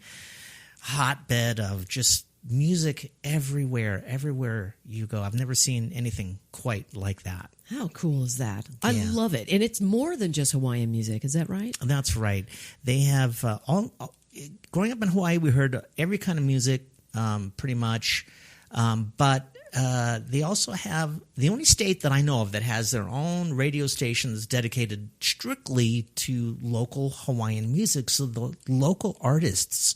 Speaker 7: hotbed of just music everywhere you go. I've never seen anything quite like that.
Speaker 5: How cool is that? I love it. And it's more than just Hawaiian music. Is that right?
Speaker 7: That's right. They have growing up in Hawaii, we heard every kind of music pretty much. But they also have the only state that I know of that has their own radio stations dedicated strictly to local Hawaiian music. So the local artists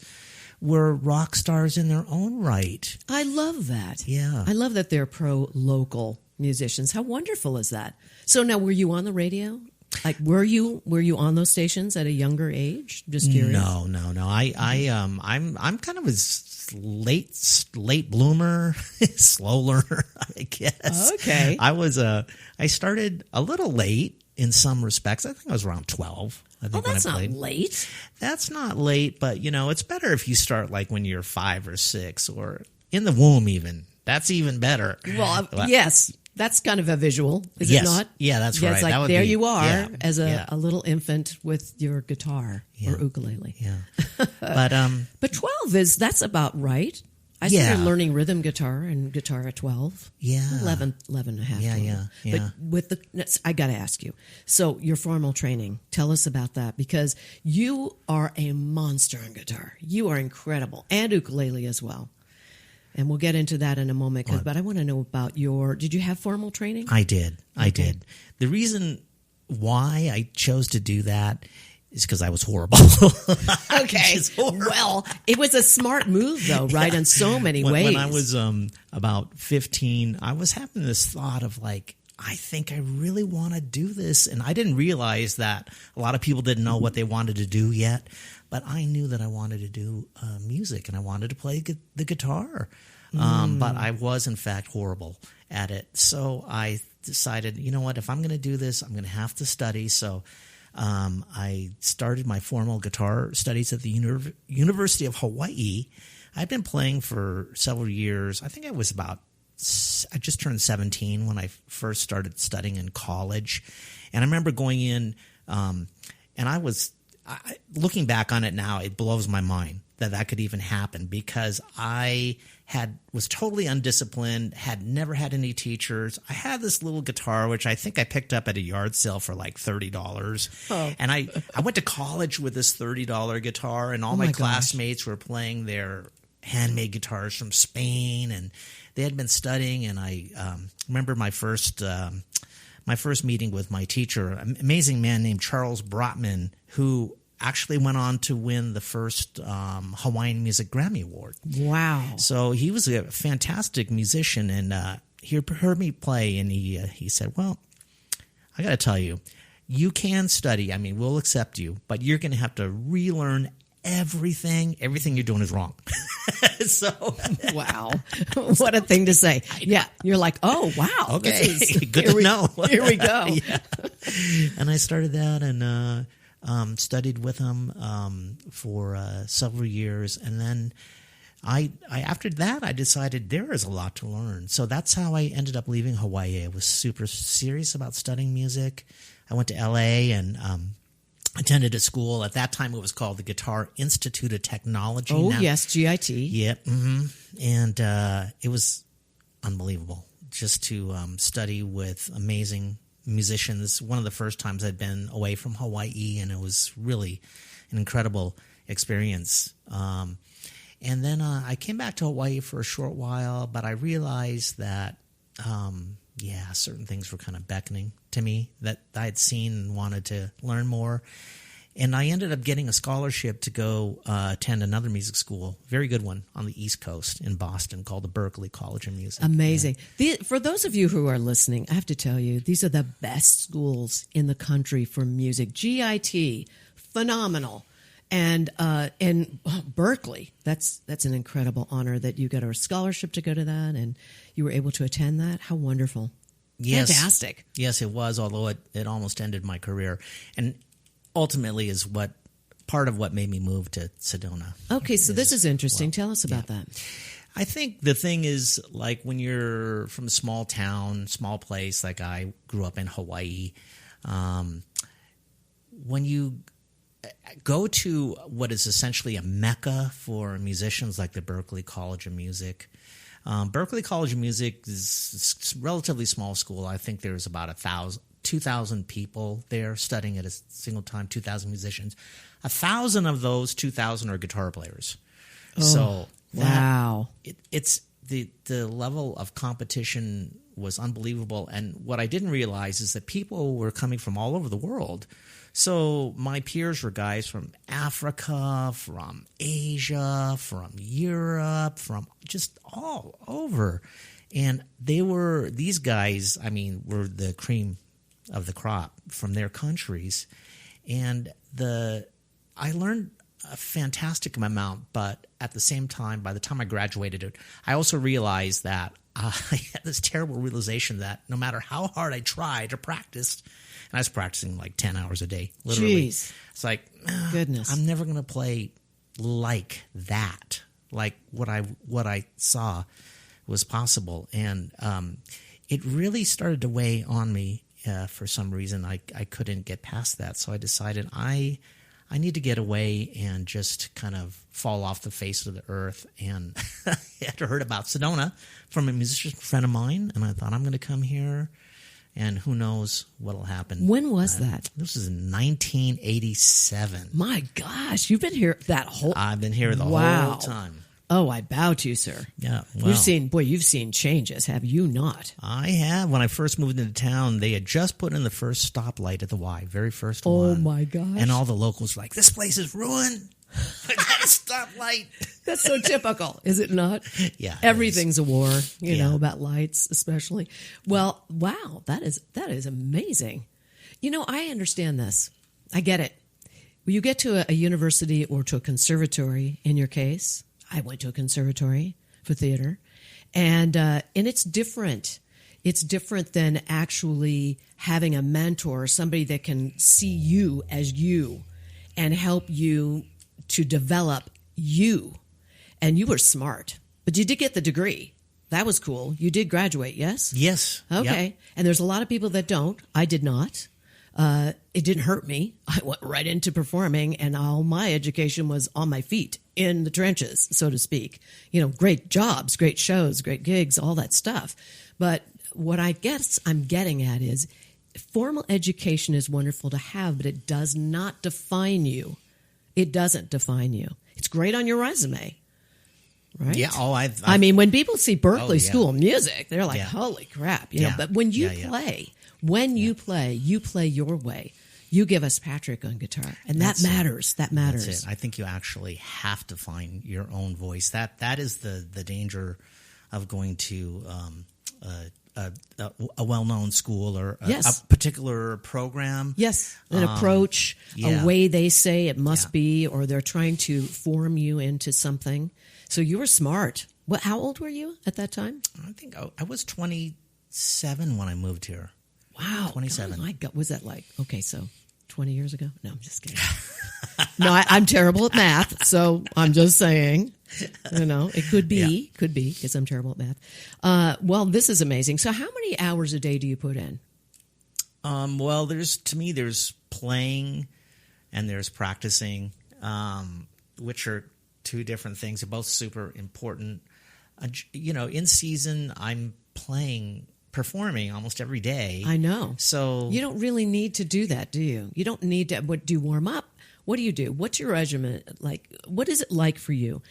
Speaker 7: were rock stars in their own right.
Speaker 5: I love that.
Speaker 7: Yeah.
Speaker 5: I love that they're pro-local musicians. How wonderful is that? So now, were you on the radio? Like, were you on those stations at a younger age? Just curious.
Speaker 7: No. I'm kind of a late bloomer, slow learner, I guess.
Speaker 5: Okay.
Speaker 7: I started a little late. in some respects. I think I was around 12. I think
Speaker 5: that's
Speaker 7: when I played.
Speaker 5: not late.
Speaker 7: That's not late, but it's better if you start like when you're 5 or 6 or in the womb even. That's even better.
Speaker 5: Well, yes. That's kind of a visual, is
Speaker 7: yes.
Speaker 5: it not?
Speaker 7: Yeah, that's
Speaker 5: yeah,
Speaker 7: right.
Speaker 5: It's like
Speaker 7: that would
Speaker 5: there
Speaker 7: be,
Speaker 5: you are
Speaker 7: yeah,
Speaker 5: as
Speaker 7: yeah.
Speaker 5: a little infant with your guitar or ukulele.
Speaker 7: Yeah. But
Speaker 5: 12 that's about right. I started learning rhythm guitar and guitar at 12.
Speaker 7: Yeah.
Speaker 5: 11 and a half.
Speaker 7: Yeah.
Speaker 5: But with I got to ask you. So your formal training, tell us about that because you are a monster on guitar. You are incredible and ukulele as well. And we'll get into that in a moment. But I want to know about did you have formal training?
Speaker 7: I did. I did. The reason why I chose to do that is because I was horrible.
Speaker 5: Okay. Well, it was a smart move, though, right? In so many ways.
Speaker 7: When I was about 15, I was having this thought of like, I think I really want to do this. And I didn't realize that a lot of people didn't know what they wanted to do yet. But I knew that I wanted to do music and I wanted to play the guitar. But I was, in fact, horrible at it. So I decided, you know what, if I'm going to do this, I'm going to have to study. So I started my formal guitar studies at the University of Hawaii. I'd been playing for several years. I think I just turned 17 when I first started studying in college. And I remember going in and looking back on it now, it blows my mind that could even happen because I was totally undisciplined, had never had any teachers. I had this little guitar, which I think I picked up at a yard sale for like $30. Oh. And I went to college with this $30 guitar, and all my classmates were playing their handmade guitars from Spain, and they had been studying. And I remember my first meeting with my teacher, an amazing man named Charles Brotman, who actually went on to win the first Hawaiian Music Grammy Award. Wow. So he was a fantastic musician, and he heard me play, and he said, well, I got to tell you, you can study. I mean, we'll accept you, but you're going to have to relearn everything you're doing is wrong. So
Speaker 5: wow, what a thing to say. Yeah, you're like, oh wow,
Speaker 7: okay, good to know.
Speaker 5: Here we go.
Speaker 7: Yeah. And I started that and studied with him for several years, and then I after that I decided there is a lot to learn. So that's how I ended up leaving Hawaii. I was super serious about studying music. I went to LA and attended a school. At that time, it was called the Guitar Institute of Technology.
Speaker 5: Oh, yes, GIT.
Speaker 7: Yep. Mm-hmm. And it was unbelievable just to study with amazing musicians. One of the first times I'd been away from Hawaii, and it was really an incredible experience. And then I came back to Hawaii for a short while, but I realized that certain things were kind of beckoning to me that I had seen and wanted to learn more. And I ended up getting a scholarship to go attend another music school, very good one, on the East Coast in Boston called the Berklee College of Music.
Speaker 5: Amazing. Yeah. For those of you who are listening, I have to tell you, these are the best schools in the country for music. GIT, phenomenal. And Berklee, that's an incredible honor that you got a scholarship to go to that and you were able to attend that. How wonderful.
Speaker 7: Yes.
Speaker 5: Fantastic.
Speaker 7: Yes, it was, although it almost ended my career. And ultimately is part of what made me move to Sedona.
Speaker 5: Okay, so this is interesting. Tell us about that.
Speaker 7: I think the thing is, like, when you're from a small town, small place, like I grew up in Hawaii, when you go to what is essentially a mecca for musicians like the Berklee College of Music. Berklee College of Music is a relatively small school. I think there's about 2,000 people there studying at a single time, 2,000 musicians. 1,000 of those 2,000 are guitar players.
Speaker 5: Oh,
Speaker 7: so
Speaker 5: wow.
Speaker 7: It's the level of competition was unbelievable. And what I didn't realize is that people were coming from all over the world. So my peers were guys from Africa, from Asia, from Europe, from just all over. And these guys, I mean, were the cream of the crop from their countries. And I learned a fantastic amount, but at the same time, by the time I graduated, I also realized that I had this terrible realization that no matter how hard I tried to practice, and I was practicing like 10 hours a day, literally.
Speaker 5: Jeez.
Speaker 7: It's like,
Speaker 5: Goodness.
Speaker 7: I'm never going to play like that, like what I saw was possible. And it really started to weigh on me for some reason. I couldn't get past that. So I decided I need to get away and just kind of fall off the face of the earth. And I had heard about Sedona from a musician friend of mine, and I thought, I'm going to come here, and who knows what'll happen.
Speaker 5: When was that?
Speaker 7: This was in 1987.
Speaker 5: My gosh, you've been here that whole...
Speaker 7: I've been here the whole time.
Speaker 5: Oh, I bow to you, sir.
Speaker 7: Yeah, well,
Speaker 5: you've seen changes, have you not?
Speaker 7: I have. When I first moved into town, they had just put in the first stoplight at the Y, very first one.
Speaker 5: Oh, my gosh.
Speaker 7: And all the locals were like, this place is ruined. I got a stoplight.
Speaker 5: That's so typical, is it not?
Speaker 7: Yeah.
Speaker 5: Everything's a war, you know, about lights especially. Well, wow, that is amazing. You know, I understand this. I get it. When you get to a university or to a conservatory, in your case, I went to a conservatory for theater, and it's different. It's different than actually having a mentor, somebody that can see you as you and help you to develop you. And you were smart, but you did get the degree. That was cool. You did graduate, yes?
Speaker 7: Yes.
Speaker 5: Okay.
Speaker 7: Yep.
Speaker 5: And there's a lot of people that don't. I did not. It didn't hurt me. I went right into performing, and all my education was on my feet, in the trenches, so to speak. You know, great jobs, great shows, great gigs, all that stuff. But what I guess I'm getting at is formal education is wonderful to have, but it does not define you. It doesn't define you. It's great on your resume, right?
Speaker 7: Yeah. Oh,
Speaker 5: I mean, when people see Berkeley School of Music, they're like, "Holy crap!" You know. But when you play, you play your way. You give us Patrick on guitar, and that matters. That matters.
Speaker 7: That's it. I think you actually have to find your own voice. That is the danger of going to a well-known school or a particular program.
Speaker 5: Yes, an approach, a way they say it must be, or they're trying to form you into something. So you were smart. How old were you at that time?
Speaker 7: I think I was 27 when I moved here.
Speaker 5: Wow.
Speaker 7: 27.
Speaker 5: Oh my God. Was that like, okay, so 20 years ago? No, I'm just kidding. No, I'm terrible at math, so I'm just saying. You know, it could be, because I'm terrible at math. Well, this is amazing. So how many hours a day do you put in?
Speaker 7: Well, there's playing and there's practicing, which are two different things. They're both super important. You know, in season, I'm performing almost every day.
Speaker 5: I know.
Speaker 7: So
Speaker 5: you don't really need to do that, do you? You don't need to. Do you warm up? What do you do? What's your regimen like? What is it like for you?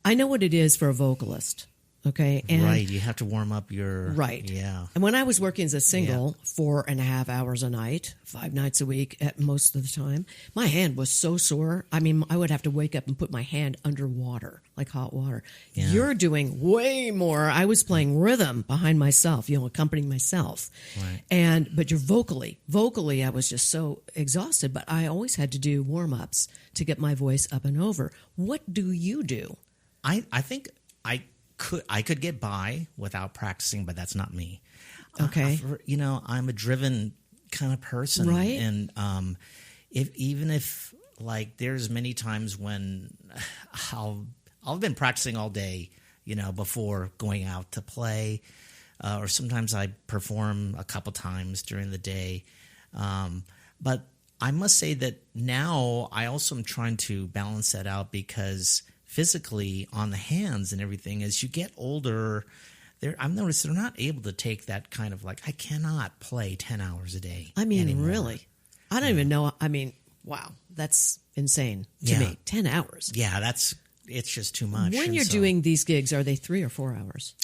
Speaker 5: I know what it is for a vocalist. Okay. And
Speaker 7: right. You have to warm up your...
Speaker 5: Right.
Speaker 7: Yeah.
Speaker 5: And when I was working as a single, 4.5 hours a night, 5 nights a week at most of the time, my hand was so sore. I mean, I would have to wake up and put my hand under water, like hot water. Yeah. You're doing way more. I was playing rhythm behind myself, you know, accompanying myself.
Speaker 7: Right.
Speaker 5: But you're vocally, I was just so exhausted, but I always had to do warm-ups to get my voice up and over. What do you do?
Speaker 7: I think I could get by without practicing, but that's not me.
Speaker 5: Okay.
Speaker 7: You know, I'm a driven kind of person.
Speaker 5: Right.
Speaker 7: And if like there's many times when I've been practicing all day, you know, before going out to play, or sometimes I perform a couple times during the day. But I must say that now I also am trying to balance that out because physically on the hands and everything, as you get older, I've noticed they're not able to take that kind of like, I cannot play 10 hours a day.
Speaker 5: I mean,
Speaker 7: anymore.
Speaker 5: really? I don't even know. I mean, wow, that's insane to me. 10 hours.
Speaker 7: Yeah, it's just too much.
Speaker 5: When you're doing these gigs, are they 3 or 4 hours?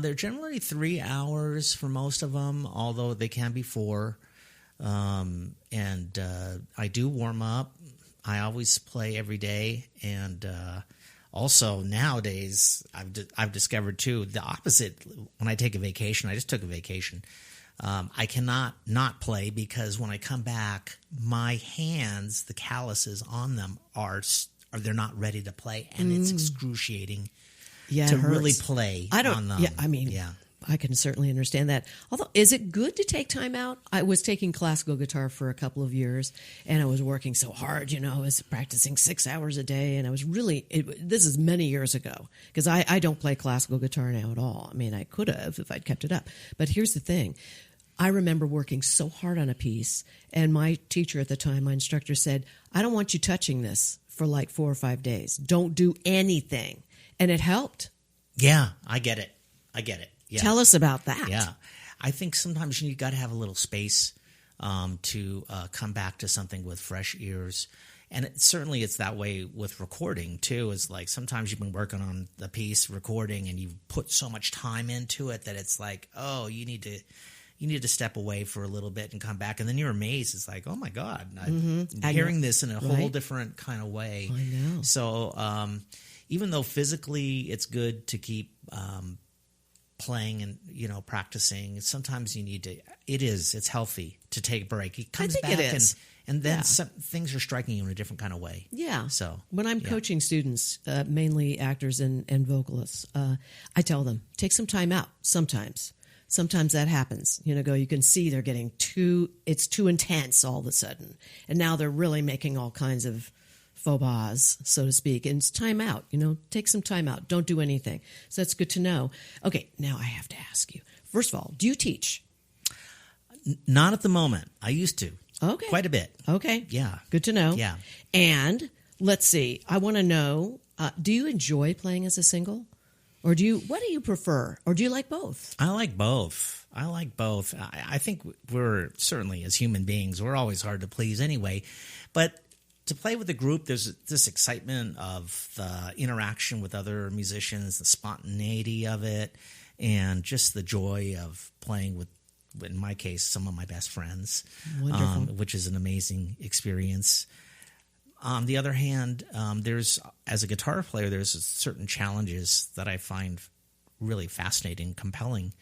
Speaker 7: They're generally 3 hours for most of them, although they can be 4. And I do warm up. I always play every day, and also nowadays I've discovered too the opposite. When I take a vacation, I just took a vacation. I cannot not play because when I come back, my hands, the calluses on them they're not ready to play, and it's excruciating to really play on them.
Speaker 5: Yeah, I mean, I can certainly understand that. Although, is it good to take time out? I was taking classical guitar for a couple of years, and I was working so hard. I was practicing 6 hours a day, and I was really. This is many years ago because I don't play classical guitar now at all. I mean, I could have if I'd kept it up. But here's the thing. I remember working so hard on a piece, and my teacher at the time, my instructor, said, "I don't want you touching this for like 4 or 5 days. Don't do anything," and it helped.
Speaker 7: Yeah, I get it. Yeah.
Speaker 5: Tell us about that.
Speaker 7: Yeah. I think sometimes you got to have a little space to come back to something with fresh ears. And certainly it's that way with recording, too. It's like sometimes you've been working on the piece, recording, and you've put so much time into it that it's like, oh, you need to step away for a little bit and come back. And then you're amazed. It's like, oh, my God, I'm hearing this in a whole different kind of way.
Speaker 5: I know.
Speaker 7: So even though physically it's good to keep playing and practicing, sometimes you need to. It's healthy to take a break. It comes
Speaker 5: I think
Speaker 7: back
Speaker 5: it is.
Speaker 7: and then some things are striking you in a different kind of way.
Speaker 5: Yeah.
Speaker 7: So
Speaker 5: when I'm coaching students, mainly actors and vocalists, I tell them take some time out. Sometimes that happens. You can see they're getting it's too intense all of a sudden, and now they're really making all kinds of faux pas, so to speak, and it's time out. Take some time out. Don't do anything. So that's good to know. Okay, now I have to ask you. First of all, do you teach?
Speaker 7: Not at the moment. I used to.
Speaker 5: Okay.
Speaker 7: Quite a bit.
Speaker 5: Okay.
Speaker 7: Yeah.
Speaker 5: Good to know.
Speaker 7: Yeah.
Speaker 5: And let's see. I want to know, do you enjoy playing as a single? Or what do you prefer? Or do you like both?
Speaker 7: I like both. I think we're certainly, as human beings, we're always hard to please anyway. But to play with a group, there's this excitement of the interaction with other musicians, the spontaneity of it, and just the joy of playing with, in my case, some of my best friends, which is an amazing experience. On the other hand, as a guitar player, there's certain challenges that I find really fascinating, compelling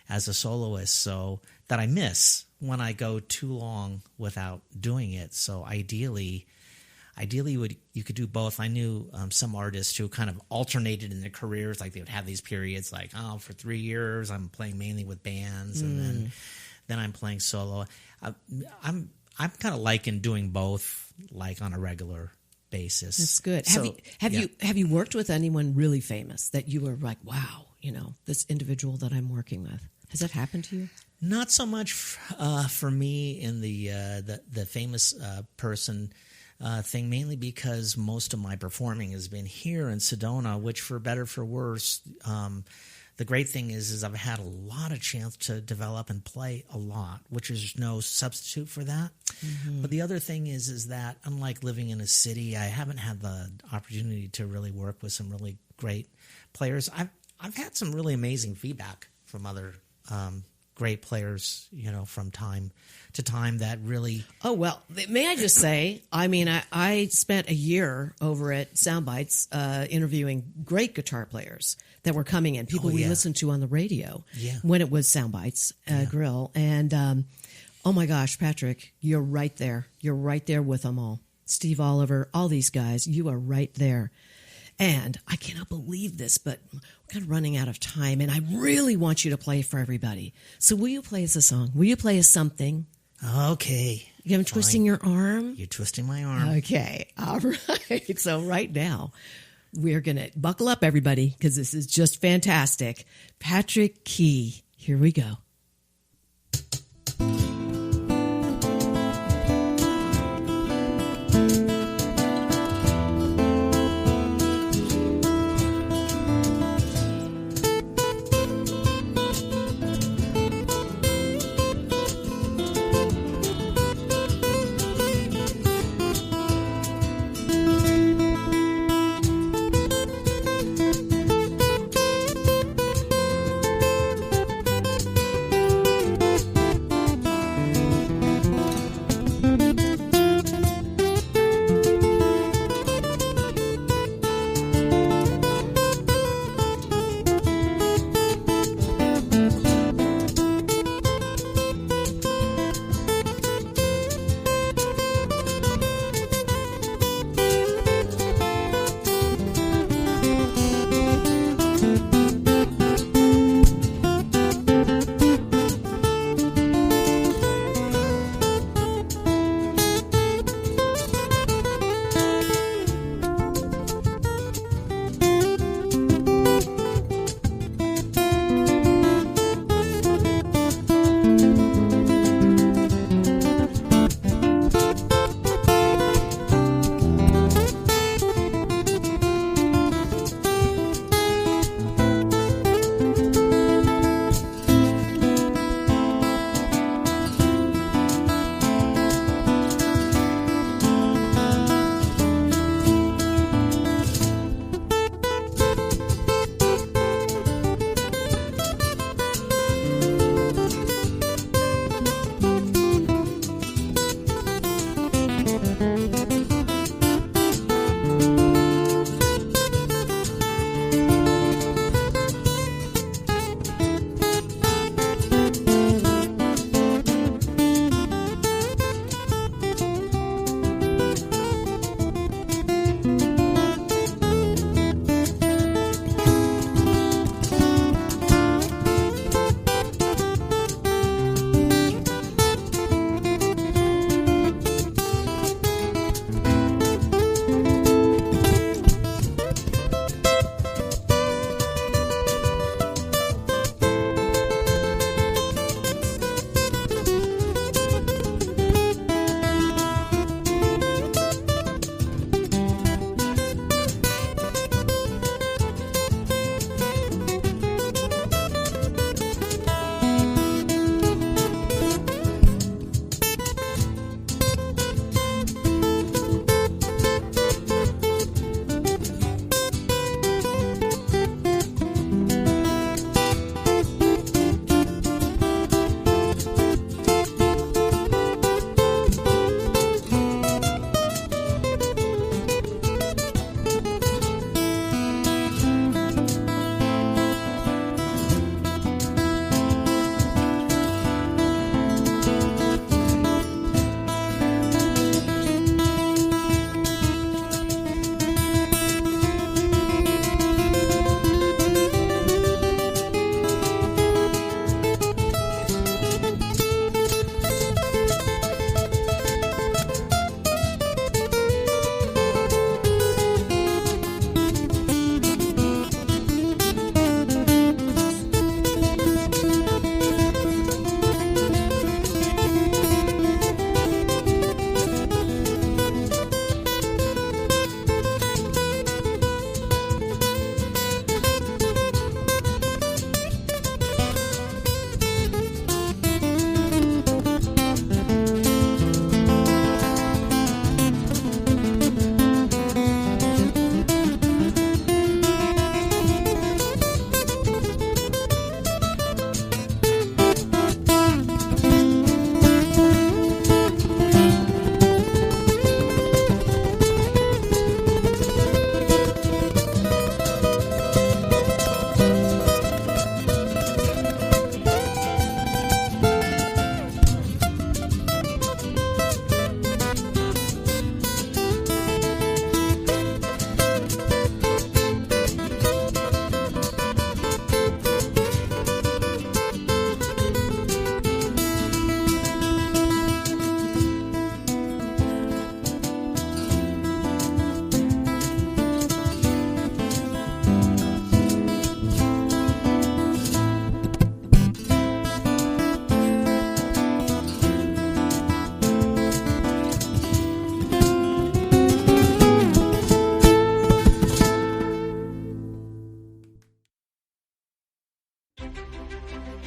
Speaker 7: as a soloist, so that I miss when I go too long without doing it. So ideally, you could do both. I knew some artists who kind of alternated in their careers, like they would have these periods, like for 3 years I'm playing mainly with bands, and then I'm playing solo. I'm kind of liking doing both, like on a regular basis.
Speaker 5: That's good.
Speaker 7: So,
Speaker 5: have you worked with anyone really famous that you were like, wow, this individual that I'm working with? Has that happened to you?
Speaker 7: Not so much for me in the famous person thing, mainly because most of my performing has been here in Sedona, which, for better for worse, the great thing is I've had a lot of chance to develop and play a lot, which is no substitute for that. Mm-hmm. But the other thing is that unlike living in a city, I haven't had the opportunity to really work with some really great players. I've had some really amazing feedback from other great players, from time to time that really...
Speaker 5: Oh, well, may I just say, I spent a year over at Soundbites interviewing great guitar players that were coming in, people we listened to on the radio when it was Soundbites Grill. And, oh my gosh, Patrick, you're right there. You're right there with them all. Steve Oliver, all these guys, you are right there. And I cannot believe this, but we're kind of running out of time, and I really want you to play for everybody. So will you play us a song? Will you play us something?
Speaker 7: Okay.
Speaker 5: I'm twisting your arm?
Speaker 7: You're twisting my arm.
Speaker 5: Okay. All right. So right now, we're going to buckle up, everybody, because this is just fantastic. Patrick Key. Here we go.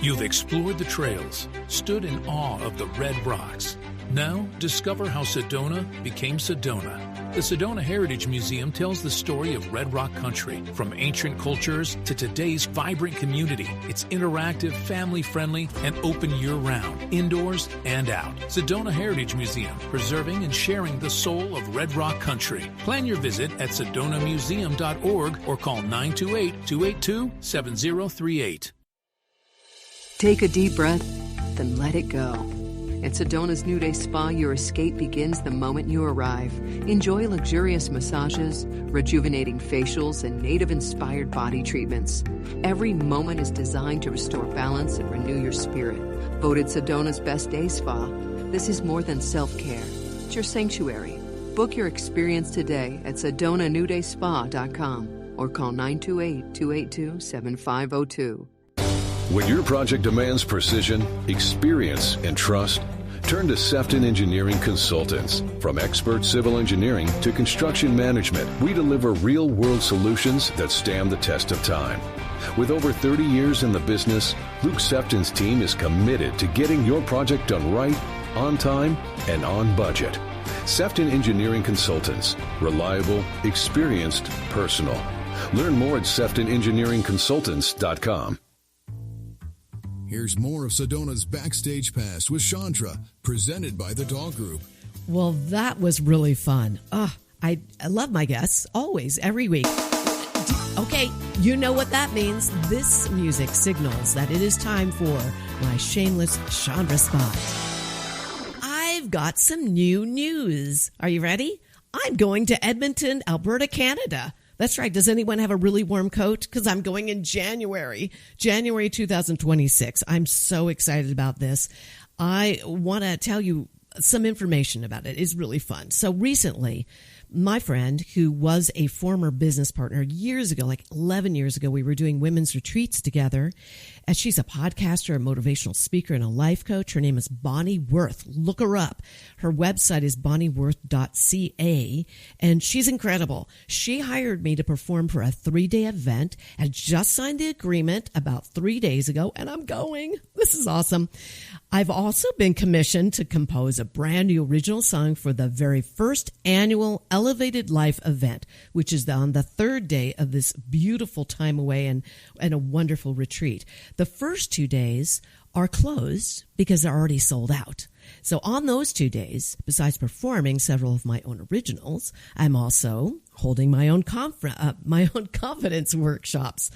Speaker 8: You've explored the trails, stood in awe of the red rocks. Now, discover how Sedona became Sedona. The Sedona Heritage Museum tells the story of Red Rock country, from ancient cultures to today's vibrant community. It's interactive, family-friendly, and open year-round, indoors and out. Sedona Heritage Museum, preserving and sharing the soul of Red Rock country. Plan your visit at sedonamuseum.org or call 928-282-7038.
Speaker 9: Take a deep breath, then let it go. At Sedona's New Day Spa, your escape begins the moment you arrive. Enjoy luxurious massages, rejuvenating facials, and native-inspired body treatments. Every moment is designed to restore balance and renew your spirit. Voted Sedona's Best Day Spa, this is more than self-care. It's your sanctuary. Book your experience today at SedonaNewDaySpa.com or call 928-282-7502.
Speaker 10: When your project demands precision, experience, and trust, turn to Sefton Engineering Consultants. From expert civil engineering to construction management, we deliver real-world solutions that stand the test of time. With over 30 years in the business, Luke Sefton's team is committed to getting your project done right, on time, and on budget. Sefton Engineering Consultants. Reliable, experienced, personal. Learn more at SeftonEngineeringConsultants.com.
Speaker 4: Here's more of Sedona's Backstage Pass with Shondra, presented by the Doll Group.
Speaker 5: Well, that was really fun. I love my guests, always, every week. Okay, you know what that means. This music signals that it is time for my shameless Shondra spot. I've got some new news. Are you ready? I'm going to Edmonton, Alberta, Canada. That's right. Does anyone have a really warm coat? Because I'm going in January 2026. I'm so excited about this. I want to tell you some information about it. It's really fun. So recently, my friend, who was a former business partner years ago, like 11 years ago, we were doing women's retreats together. And she's a podcaster, a motivational speaker, and a life coach. Her name is Bonnie Worth. Look her up. Her website is bonnieworth.ca, and she's incredible. She hired me to perform for a 3-day event. I just signed the agreement about 3 days ago, and I'm going. This is awesome. I've also been commissioned to compose a brand new original song for the very first annual Elevated Life event, which is on the 3rd day of this beautiful time away and a wonderful retreat. The first 2 days are closed because they're already sold out. So on those 2 days, besides performing several of my own originals, I'm also holding my own confidence workshops.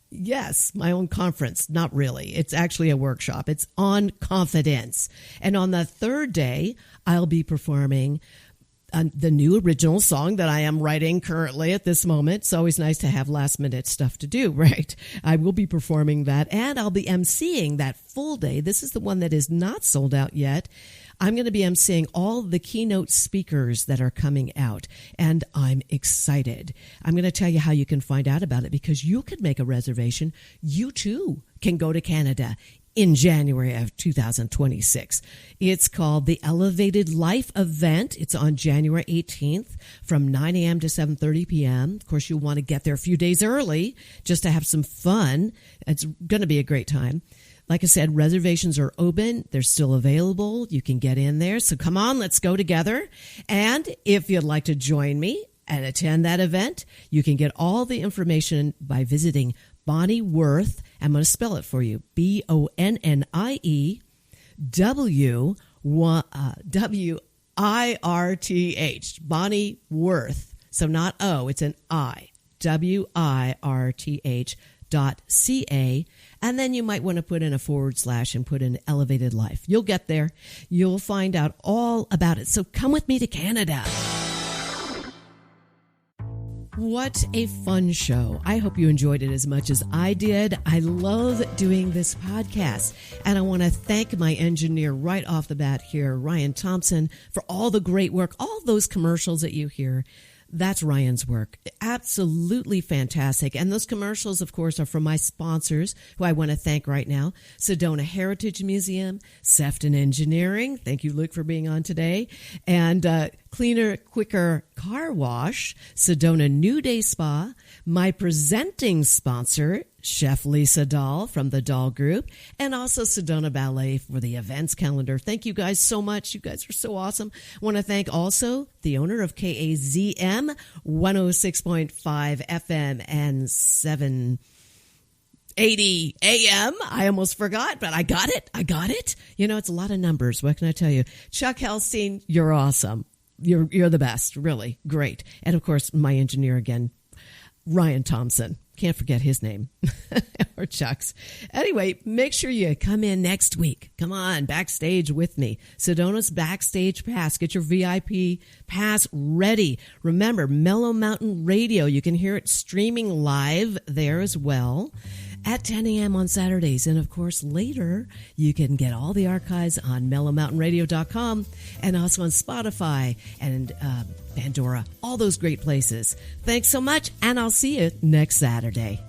Speaker 5: Yes, my own conference. Not really. It's actually a workshop. It's on confidence. And on the 3rd day, I'll be performing the new original song that I am writing currently at this moment. It's always nice to have last minute stuff to do, right? I will be performing that, and I'll be emceeing that full day. This is the one that is not sold out yet. I'm going to be emceeing all the keynote speakers that are coming out, and I'm excited. I'm going to tell you how you can find out about it, because you could make a reservation. You too can go to Canada in January of 2026. It's called the Elevated Life event. It's on January 18th from 9 a.m. to 7:30 p.m. Of course, you'll want to get there a few days early just to have some fun. It's going to be a great time. Like I said, reservations are open. They're still available. You can get in there. So come on, let's go together. And if you'd like to join me and attend that event, you can get all the information by visiting Bonnie Worth. I'm going to spell it for you. BonnieWirth. Bonnie Worth. So not O, it's an I. WIRTH.ca. And then you might want to put in a / and put in Elevated Life. You'll get there. You'll find out all about it. So come with me to Canada. What a fun show. I hope you enjoyed it as much as I did. I love doing this podcast. And I want to thank my engineer right off the bat here, Ryan Thompson, for all the great work, all those commercials that you hear. That's Ryan's work. Absolutely fantastic. And those commercials, of course, are from my sponsors, who I want to thank right now. Sedona Heritage Museum, Sefton Engineering. Thank you, Luke, for being on today. And Cleaner, Quicker Car Wash, Sedona New Day Spa, my presenting sponsor, Chef Lisa Dahl from the Dahl Group, and also Sedona Ballet for the events calendar. Thank you guys so much. You guys are so awesome. I want to thank also the owner of KAZM 106.5 FM and 780 AM. I almost forgot, but I got it. You know, it's a lot of numbers. What can I tell you? Chuck Helstein, you're awesome. You're the best. Really great. And of course, my engineer again, Ryan Thompson. Can't forget his name. Or Chuck's. Anyway, make sure you come in next week. Come on, backstage with me. Sedona's Backstage Pass. Get your VIP pass ready. Remember, Mellow Mountain Radio. You can hear it streaming live there as well at 10 a.m. on Saturdays. And, of course, later you can get all the archives on mellowmountainradio.com and also on Spotify and Pandora, all those great places. Thanks so much, and I'll see you next Saturday.